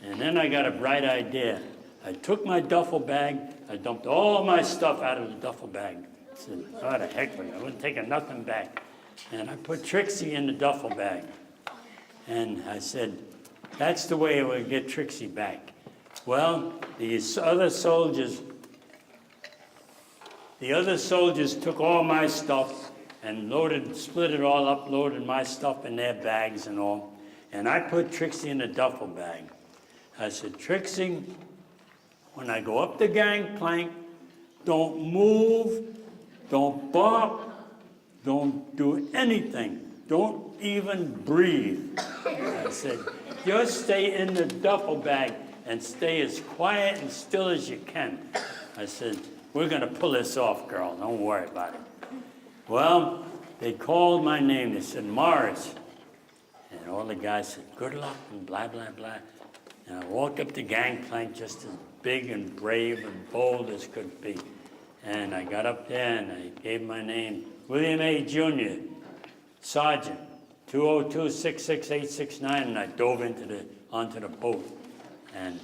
And then I got a bright idea. I took my duffel bag. I dumped all my stuff out of the duffel bag. I said, "Oh, the heck with it. I wasn't taking nothing back." And I put Trixie in the duffel bag. And I said, that's the way we'll get Trixie back. Well, these other soldiers The other soldiers took all my stuff and split it all up, loaded my stuff in their bags and all. And I put Trixie in a duffel bag. I said, Trixie, when I go up the gangplank, don't move, don't bark, don't do anything. Don't even breathe. I said, just stay in the duffel bag and stay as quiet and still as you can. I said, we're going to pull this off, girl. Don't worry about it. Well, they called my name. They said, Morris. And all the guys said, good luck, and blah, blah, blah. And I walked up the gangplank just as big and brave and bold as could be. And I got up there and I gave my name, William A. Jr., Sergeant, 202-66869, and I dove onto the boat. And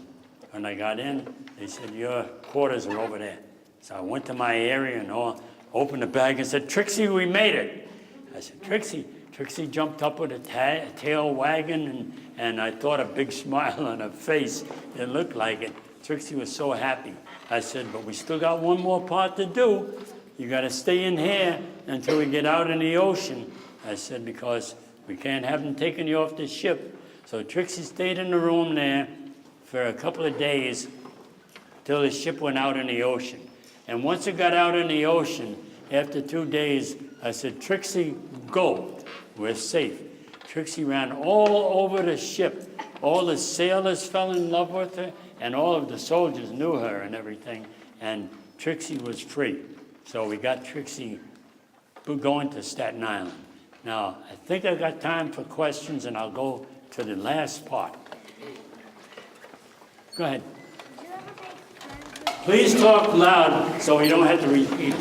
when I got in, they said, your quarters are over there. So I went to my area and all, opened the bag and said, Trixie, we made it. I said, Trixie. Trixie jumped up with a tail wagging, and I thought a big smile on her face. It looked like it. Trixie was so happy. I said, but we still got one more part to do. You got to stay in here until we get out in the ocean. I said, because we can't have them taking you off the ship. So Trixie stayed in the room there for a couple of days till the ship went out in the ocean. And once it got out in the ocean, after 2 days, I said, Trixie, go. We're safe. Trixie ran all over the ship. All the sailors fell in love with her, and all of the soldiers knew her and everything. And Trixie was free. So we got Trixie going to Staten Island. Now, I think I got time for questions, and I'll go to the last part. Go ahead. Please talk loud so we don't have to repeat.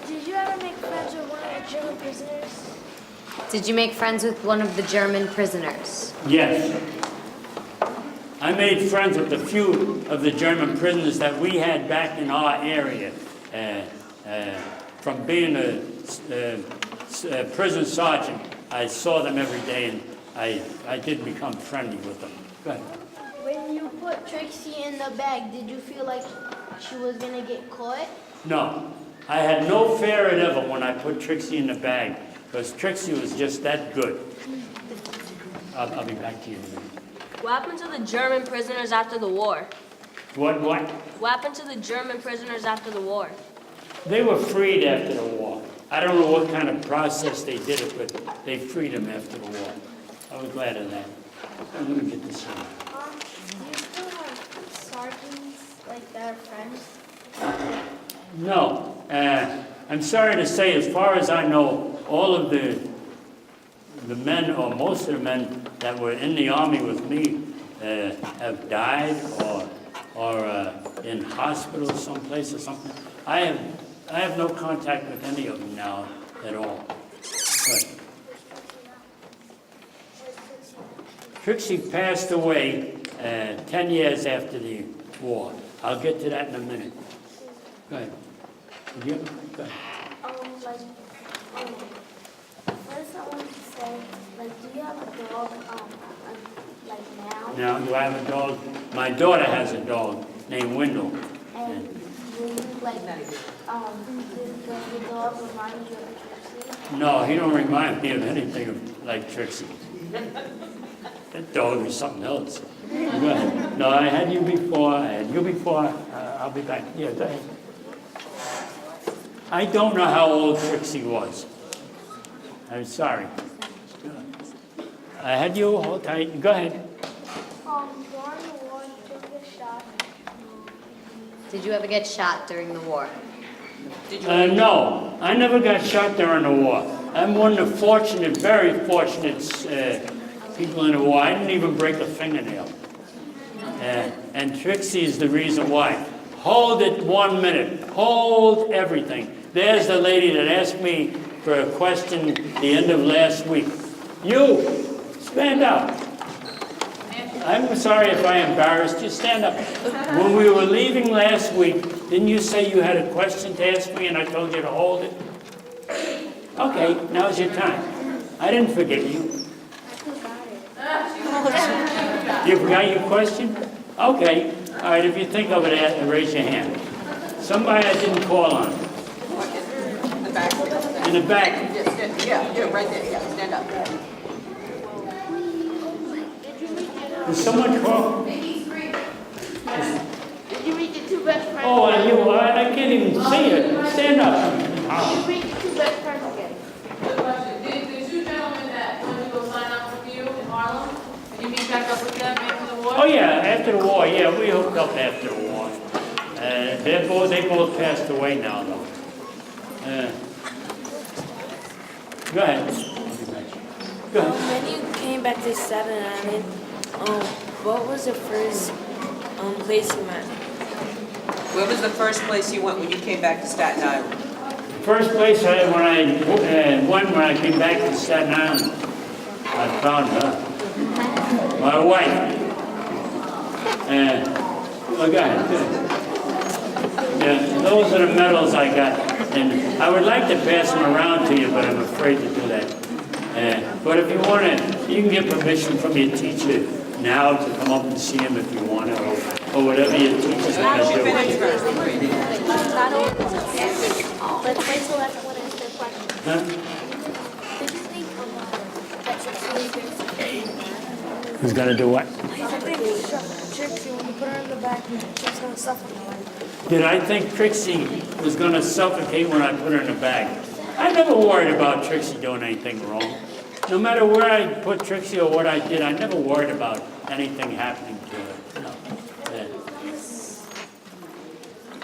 Did you ever make friends with one of the German prisoners? Did you make friends with one of the German prisoners? Yes. I made friends with a few of the German prisoners that we had back in our area. From being a prison sergeant, I saw them every day, and I did become friendly with them. Go ahead. When you put Trixie in the bag, did you feel like she was going to get caught? No. I had no fear at ever when I put Trixie in the bag, because Trixie was just that good. I'll be back to you in a minute. What happened to the German prisoners after the war? What? What happened to the German prisoners after the war? They were freed after the war. I don't know what kind of process they did it, but they freed them after the war. I was glad of that. Let me get this one. Do you still have sergeants like that are friends? No. I'm sorry to say, as far as I know, all of the men, or most of the men that were in the Army with me have died or in hospitals someplace or something. I have no contact with any of them now at all. But Trixie passed away 10 years after the war. I'll get to that in a minute. Go ahead. Go ahead. First I want to say, do you have a dog, now? Now, do I have a dog? My daughter has a dog named Wendell. And will you, does the dog remind you of Trixie? No, he don't remind me of anything like Trixie. That dog is something else. Go ahead. No, I had you before. I'll be back. Yeah, go ahead. I don't know how old Trixie was. I'm sorry. I had you hold tight. Go ahead. During the war, you did get shot. Did you ever get shot during the war? No, I never got shot during the war. I'm one of the fortunate, very fortunate people in the war. I didn't even break a fingernail. And Trixie is the reason why. Hold it 1 minute. Hold everything. There's the lady that asked me for a question the end of last week. You, stand up. I'm sorry if I embarrassed you. Stand up. When we were leaving last week, didn't you say you had a question to ask me and I told you to hold it? Okay, now's your time. I didn't forget you. You forgot your question? Okay. All right, if you think of it, raise your hand. Somebody I didn't call on. In the back. Yeah, right there, yeah, stand up. Did someone call? Did you read the two best friends? Oh, I can't even see it. Stand up. Did you read the two best friends again? Good question. Did the two gentlemen that went to go sign up with you in Harlem, did you meet back up with them after the war? Oh yeah, after the war. Yeah, we hooked up after the war. They both passed away now, though. Go ahead. Go ahead. When you came back to Staten Island, what was the first place you went? Where was the first place you went when you came back to Staten Island? First place when I came back to Staten Island, I found her, my wife. Oh, go ahead. Yeah, those are the medals I got, and I would like to pass them around to you, but I'm afraid to do that. But if you want to, you can get permission from your teacher now to come up and see him if you want to, or whatever your teacher's going to do. Let's wait till everyone answers their question. Huh? Did you think that Trixie Who's going to do what? Trixie, when you put her in the back, she's gonna suffocate. Did I think Trixie was going to suffocate when I put her in the bag? I never worried about Trixie doing anything wrong. No matter where I put Trixie or what I did, I never worried about anything happening to her. No.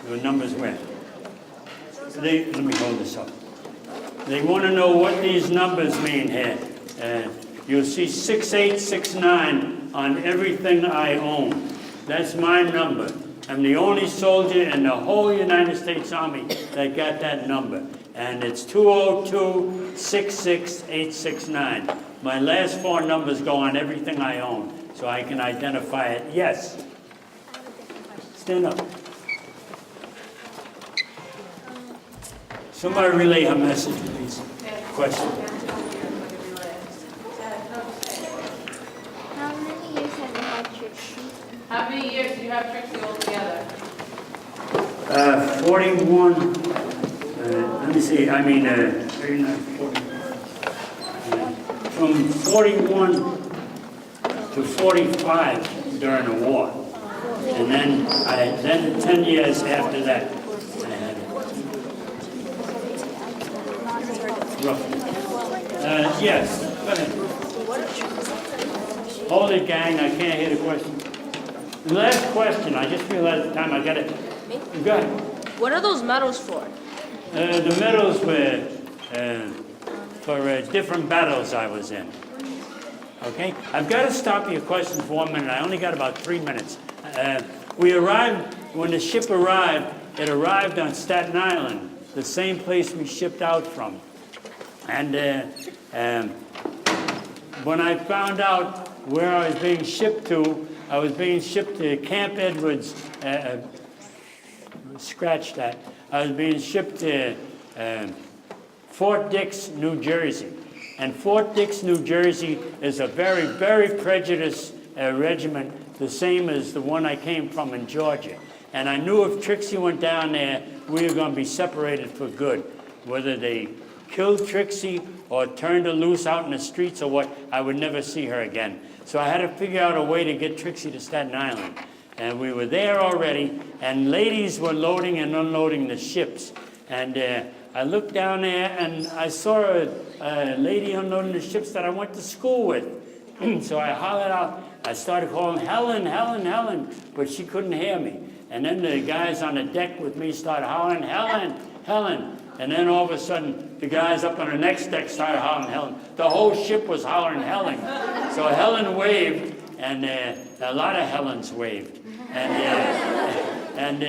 The numbers where? Let me hold this up. They want to know what these numbers mean here. You'll see 6869 on everything I own. That's my number. I'm the only soldier in the whole United States Army that got that number. And it's 202-66869. My last four numbers go on everything I own, so I can identify it. Yes? Stand up. Somebody relay her message, please. Question. How many years have you had Trixie? How many years do you have Trixie altogether? 41, let me see, 39, 40. From 41 to 45 during the war. And then 10 years after that, I had it. Roughly. Yes, go ahead. Hold it, gang, I can't hear the question. The last question, I just realized the time I got it. Go ahead. What are those medals for? The medals were for different battles I was in. Okay? I've got to stop your question for 1 minute. I only got about 3 minutes. We arrived, when the ship arrived, it arrived on Staten Island, the same place we shipped out from. And when I found out where I was being shipped to, I was being shipped to Camp Edwards, scratch that. I was being shipped to Fort Dix, New Jersey. And Fort Dix, New Jersey is a very, very prejudiced regiment, the same as the one I came from in Georgia. And I knew if Trixie went down there, we were going to be separated for good. Whether they killed Trixie or turned her loose out in the streets or what, I would never see her again. So I had to figure out a way to get Trixie to Staten Island. And we were there already, and ladies were loading and unloading the ships. And I looked down there, and I saw a lady unloading the ships that I went to school with. So I hollered out. I started calling, Helen, Helen, Helen, but she couldn't hear me. And then the guys on the deck with me started hollering, Helen, Helen. And then all of a sudden, the guys up on the next deck started hollering Helen. The whole ship was hollering Helen. So Helen waved, and a lot of Helens waved. And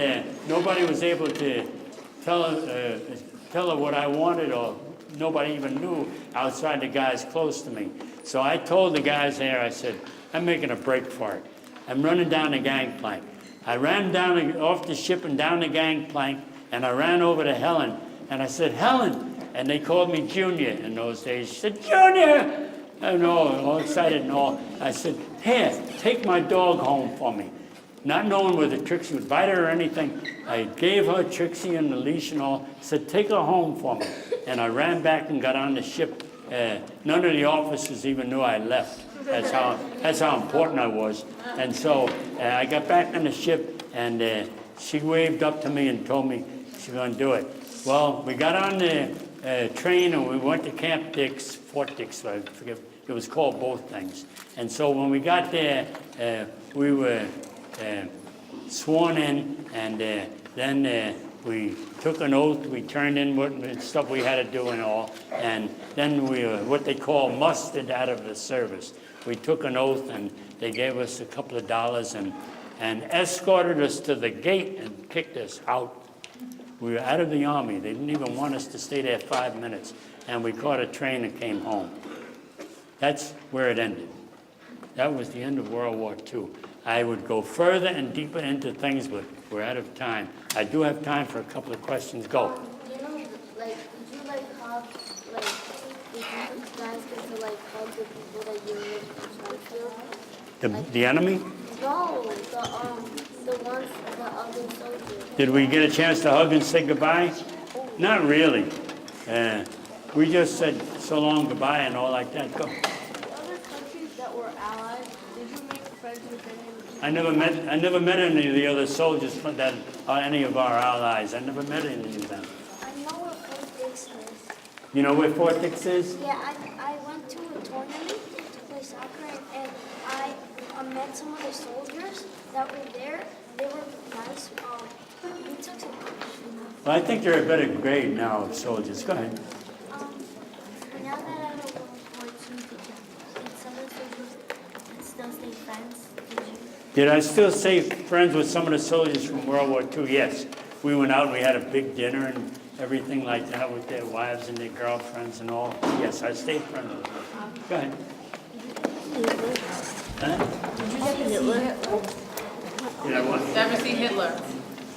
nobody was able to tell her what I wanted, or nobody even knew outside the guys close to me. So I told the guys there, I said, I'm making a break for it. I'm running down the gangplank. I ran down off the ship and down the gangplank, and I ran over to Helen. And I said, Helen. And they called me Junior in those days. She said, Junior! And all excited and all. I said, here, take my dog home for me. not knowing whether Trixie would bite her or anything, I gave her Trixie and the leash and all, said, take her home for me. And I ran back and got on the ship. None of the officers even knew I left. That's how important I was. And so I got back on the ship, and she waved up to me and told me she was going to do it. Well, we got on the train and we went to Camp Dix, Fort Dix, I forget. It was called both things. And so when we got there, we were sworn in, and then we took an oath. We turned in what stuff we had to do and all. And then we were what they call mustered out of the service. We took an oath, and they gave us a couple of dollars and escorted us to the gate and kicked us out. We were out of the Army. They didn't even want us to stay there 5 minutes. And we caught a train and came home. That's where it ended. That was the end of World War II. I would go further and deeper into things, but we're out of time. I do have time for a couple of questions. Go. You know, like, did you like hug, like, did you guys get to like hug the people that you were in Springfield? The enemy? No, the ones, the other soldiers. Did we get a chance to hug and say goodbye? Not really. We just said so long, goodbye, and all like that. Go. The other countries that were allies, did you make friends with any of them? I never met any of the other soldiers from that, or any of our allies. I never met any of them. I know where Fort Dix is. You know where Fort Dix is? Yeah, I went to a tournament to play soccer, and I met some of the soldiers that were there. They were nice. We took some pictures. Well, I think they're a better grade now of soldiers. Go ahead. Now that I don't go for did some of the soldiers still stay friends? Did I still stay friends with some of the soldiers from World War II? Yes. We went out and we had a big dinner and everything like that with their wives and their girlfriends and all. Yes, I stayed friends with them. Go ahead. Huh? Did you get to see Hitler? Did I what? Ever see Hitler?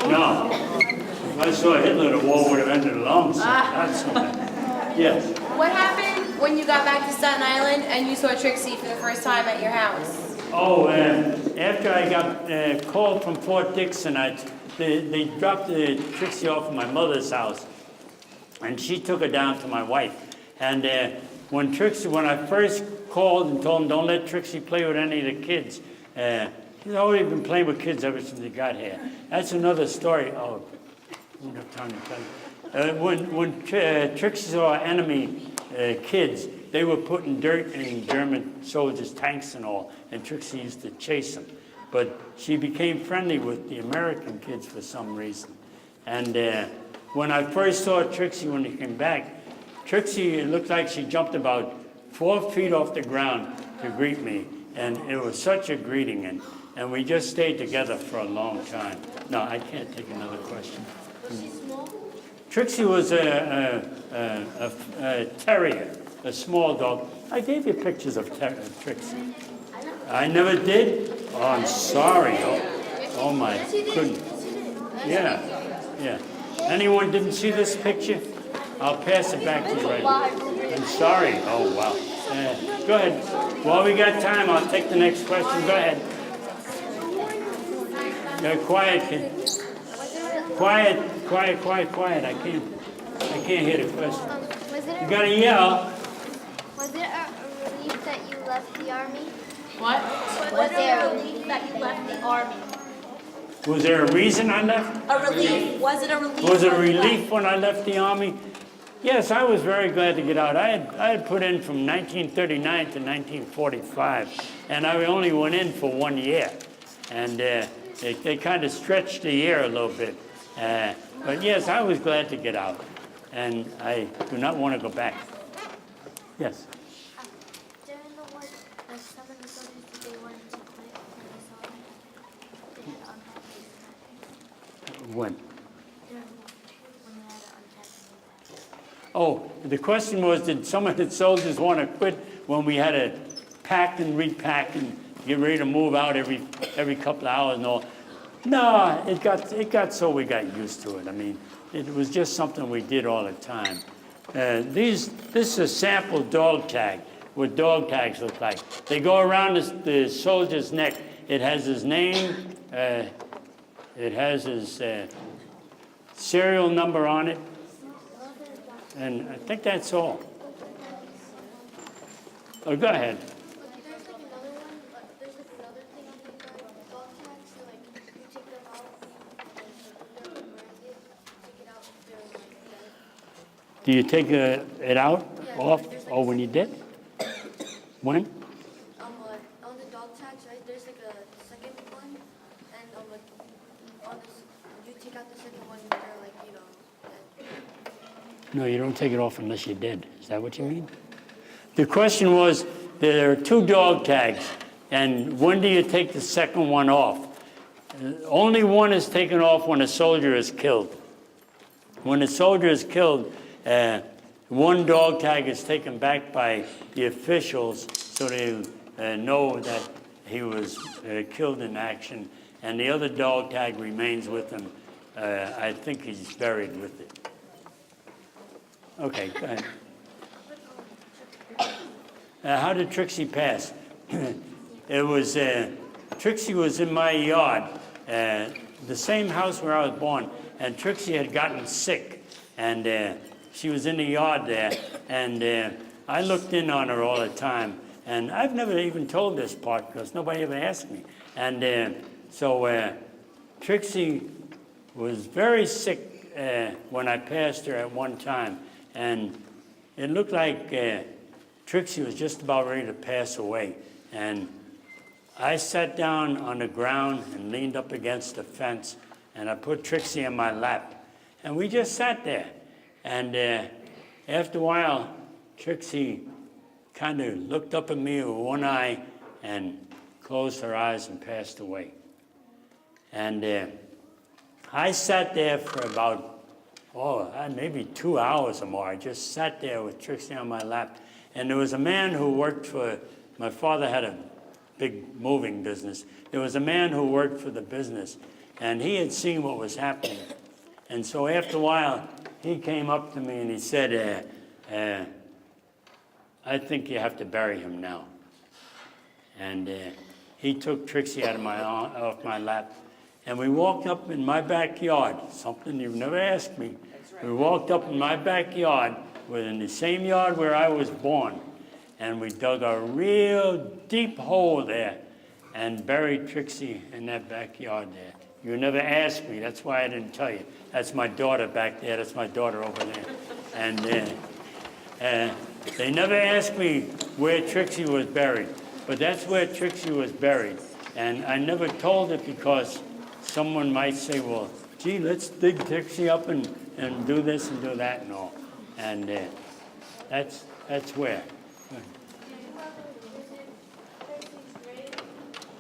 No. If I saw Hitler, the war would have ended a long time. That's something. Yes. What happened when you got back to Staten Island and you saw Trixie for the first time at your house? Oh, after I got called from Fort Dix, they dropped Trixie off at my mother's house, and she took her down to my wife. And when I first called and told them, don't let Trixie play with any of the kids, she's already been playing with kids ever since they got here. That's another story. Oh, I don't have time to tell you. When Trixie saw enemy kids, they were putting dirt in German soldiers' tanks and all, and Trixie used to chase them. But she became friendly with the American kids for some reason. And when I first saw Trixie when she came back, Trixie, it looked like she jumped about 4 feet off the ground to greet me. And it was such a greeting, and we just stayed together for a long time. No, I can't take another question. Was she small? Trixie was a terrier, a small dog. I gave you pictures of Trixie. I never did? Oh, I'm sorry. Oh my goodness. Yeah. Anyone didn't see this picture? I'll pass it back to you right now. I'm sorry. Oh, wow. Go ahead. While we got time, I'll take the next question. Go ahead. Quiet, kid. Quiet. I can't hear the question. You gotta yell. Was it a relief that you left the army? What? Was there a relief that you left the army? Was there a reason I left? A relief. Was it a relief? Was it a relief when I left the Army? Yes, I was very glad to get out. I had put in from 1939 to 1945, and I only went in for 1 year. And they kind of stretched the year a little bit. But yes, I was glad to get out, and I do not want to go back. Yes? During the war, some of the soldiers, did they want to quit when they saw them? They had unpacked these When? during the war, when they had to unpack them. Oh, the question was, did some of the soldiers want to quit when we had to pack and repack and get ready to move out every couple of hours and all? No, it got so we got used to it. I mean, it was just something we did all the time. This is a sample dog tag. what dog tags look like. They go around the soldier's neck. It has his name, it has his serial number on it, and I think that's all. Oh, go ahead. Do you take it out, off? Oh, when you did? When? On the dog tags, right, there's like a second one, and on this, you take out the second one, they're like, dead. No, you don't take it off unless you're dead. Is that what you mean? The question was, there are 2 dog tags, and when do you take the second one off? Only one is taken off when a soldier is killed. When a soldier is killed, one dog tag is taken back by the officials so they know that he was killed in action, and the other dog tag remains with him. I think he's buried with it. Okay, go ahead. How did Trixie pass? It was, Trixie was in my yard, the same house where I was born, and Trixie had gotten sick, and she was in the yard there, and I looked in on her all the time, and I've never even told this part because nobody ever asked me. And so Trixie was very sick when I passed her at one time, and it looked like Trixie was just about ready to pass away. And I sat down on the ground and leaned up against the fence, and I put Trixie in my lap, and we just sat there. And after a while, Trixie kind of looked up at me with one eye and closed her eyes and passed away. And I sat there for about, maybe 2 hours or more. I just sat there with Trixie on my lap. And there was a man who worked for, my father had a big moving business. There was a man who worked for the business, and he had seen what was happening. And so after a while, he came up to me and he said, I think you have to bury him now. And he took Trixie out of off my lap, and we walked up in my backyard, something you've never asked me. We walked up in my backyard, in the same yard where I was born, and we dug a real deep hole there and buried Trixie in that backyard there. You never asked me, that's why I didn't tell you. That's my daughter back there, that's my daughter over there. And they never asked me where Trixie was buried, but that's where Trixie was buried. And I never told it because someone might say, well, gee, let's dig Trixie up and do this and do that and all. And that's where.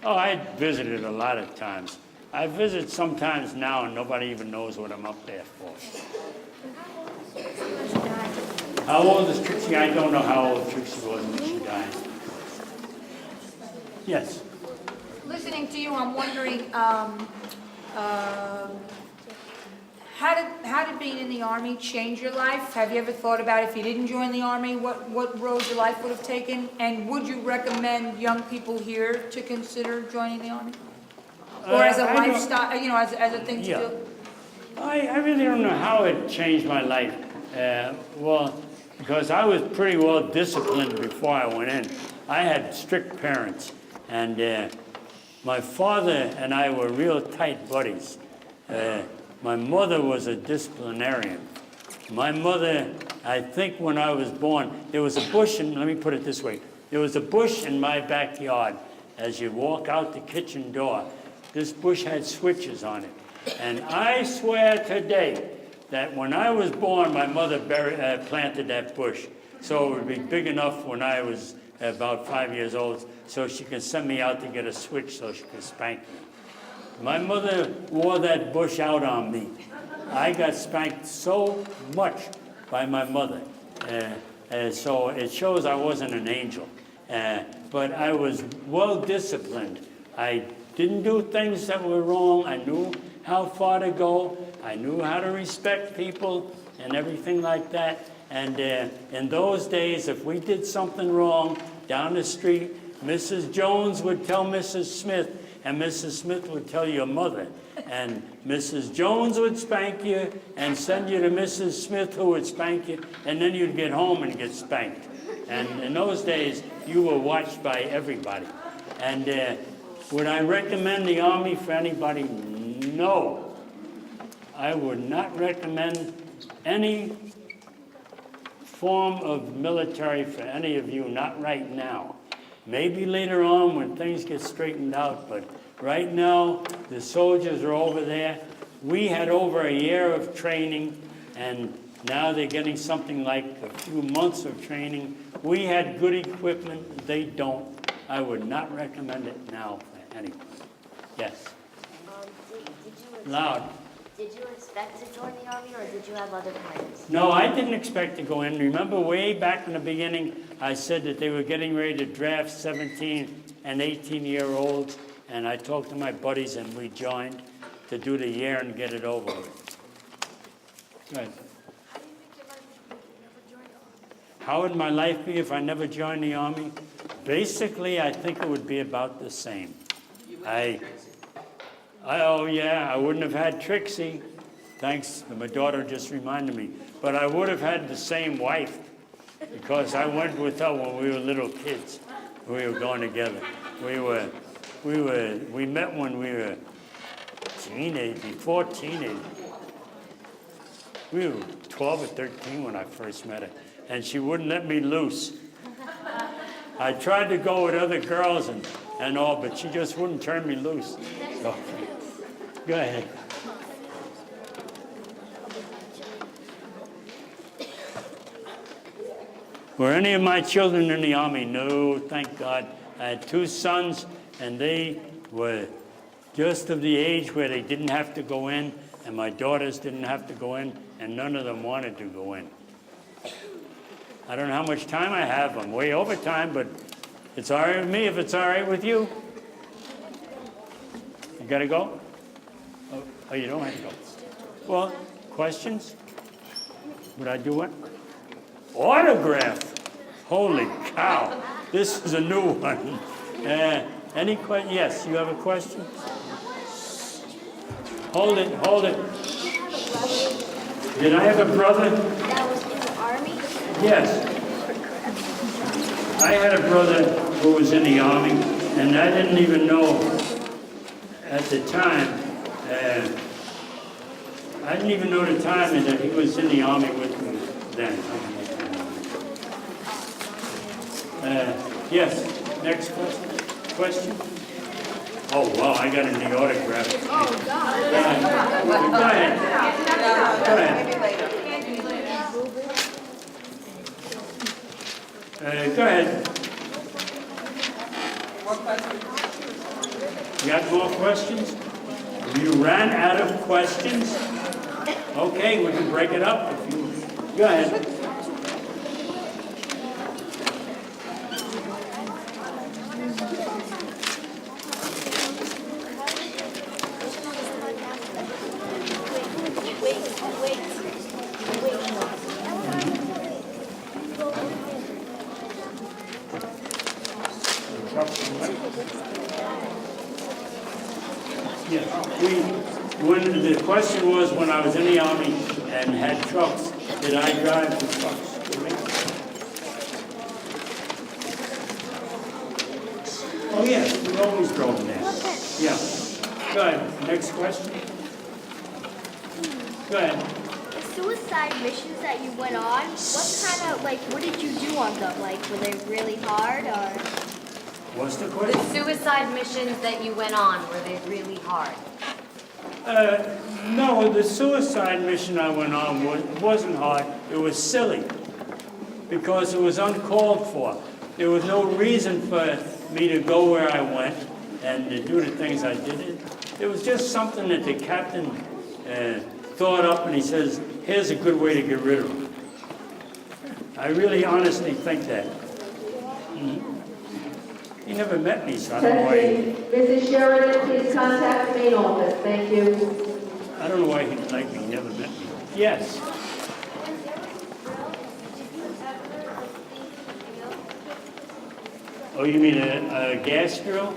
Oh, I visited a lot of times. I visit sometimes now, and nobody even knows what I'm up there for. How old is Trixie? I don't know how old Trixie was when she died. Yes. Listening to you, I'm wondering, how did being in the Army change your life? Have you ever thought about if you didn't join the Army, what road your life would have taken? And would you recommend young people here to consider joining the Army? Or as a lifestyle, as a thing to do? I really don't know how it changed my life. Well, because I was pretty well disciplined before I went in. I had strict parents, and my father and I were real tight buddies. My mother was a disciplinarian. My mother, I think when I was born, there was a bush, and let me put it this way, there was a bush in my backyard as you walk out the kitchen door. This bush had switches on it. And I swear today that when I was born, my mother planted that bush. So it would be big enough when I was about 5 years old so she could send me out to get a switch so she could spank me. My mother wore that bush out on me. I got spanked so much by my mother. So it shows I wasn't an angel. But I was well disciplined. I didn't do things that were wrong. I knew how far to go. I knew how to respect people and everything like that. And in those days, if we did something wrong down the street, Mrs. Jones would tell Mrs. Smith, and Mrs. Smith would tell your mother. And Mrs. Jones would spank you and send you to Mrs. Smith, who would spank you, and then you'd get home and get spanked. And in those days, you were watched by everybody. And would I recommend the Army for anybody? No. I would not recommend any form of military for any of you, not right now. Maybe later on when things get straightened out, but right now the soldiers are over there. We had over a year of training, and now they're getting something like a few months of training. We had good equipment, they don't. I would not recommend it now for anyone. Yes. Loud. Did you expect to join the Army, or did you have other plans? No, I didn't expect to go in. Remember way back in the beginning, I said that they were getting ready to draft 17 and 18-year-olds, and I talked to my buddies and we joined to do the year and get it over with. Go ahead. How would my life be if I never joined the Army? Basically, I think it would be about the same. Oh yeah, I wouldn't have had Trixie. Thanks, my daughter just reminded me. But I would have had the same wife, because I went with her when we were little kids. We were going together. We met when we were before teenage. We were 12 or 13 when I first met her, and she wouldn't let me loose. I tried to go with other girls and all, but she just wouldn't turn me loose. So, go ahead. Were any of my children in the Army? No, thank God. I had 2 sons, and they were just of the age where they didn't have to go in, and my daughters didn't have to go in, and none of them wanted to go in. I don't know how much time I have. I'm way over time, but it's all right with me if it's all right with you. You gotta go? Oh, you don't have to go. Well, questions? Would I do what? Autograph. Holy cow. This is a new one. Any questions? Yes, you have a question? Hold it, hold it. Did I have a brother? That was in the Army? Yes. I had a brother who was in the Army, and I didn't even know at the time, I didn't even know the time that he was in the Army with me then. Yes, next question. Oh, wow, I got in the autograph. Oh, God. Go ahead. Go ahead. Go ahead. More questions? You got more questions? You ran out of questions? Okay, we can break it up if you... Go ahead. When the question was, when I was in the Army and had trucks, did I drive the trucks? Oh, yes, we always drove them there. Yeah. Go ahead. Next question. Go ahead. The suicide missions that you went on, what did you do on them? Like, were they really hard, or? What's the The question? suicide missions that you went on, were they really hard? No, the suicide mission I went on wasn't hard. It was silly because it was uncalled for. There was no reason for me to go where I went and to do the things I did. It was just something that the captain thought up, and he says, here's a good way to get rid of them. I really honestly think that. He never met me, so I don't know why. Mrs. Sheridan, please contact the main office. Thank you. I don't know why he didn't like me. He never met me. Yes. Oh, you mean a gas drill?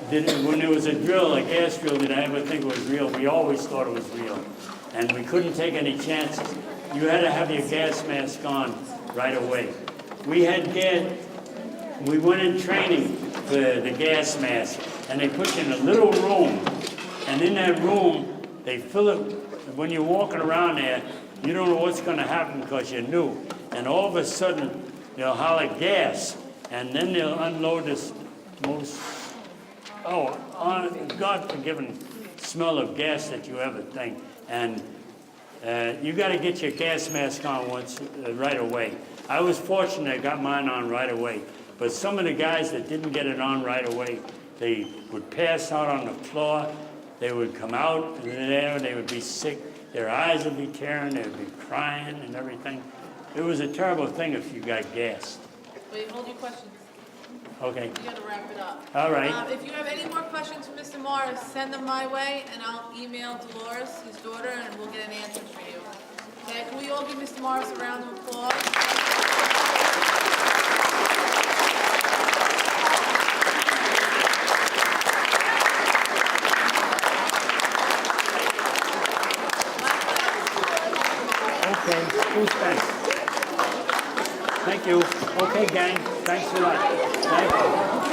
When there was a drill, a gas drill, did I ever think it was real? We always thought it was real. And we couldn't take any chances. You had to have your gas mask on right away. We went in training for the gas mask, and they put you in a little room. And in that room, they fill it, when you're walking around there, you don't know what's going to happen because you're new. And all of a sudden, they'll holler gas, and then they'll unload this most, God-forgiven smell of gas that you ever think. And you got to get your gas mask on right away. I was fortunate I got mine on right away. But some of the guys that didn't get it on right away, they would pass out on the floor. They would come out there, they would be sick. Their eyes would be tearing, they would be crying and everything. It was a terrible thing if you got gassed. Wait, hold your questions. Okay. You gotta wrap it up. All right. If you have any more questions for Mr. Morris, send them my way, and I'll email Dolores, his daughter, and we'll get an answer for you. Okay, can we all give Mr. Morris a round of applause? Okay, who's thanks? Thank you. Okay, gang, thanks a lot. Thank you.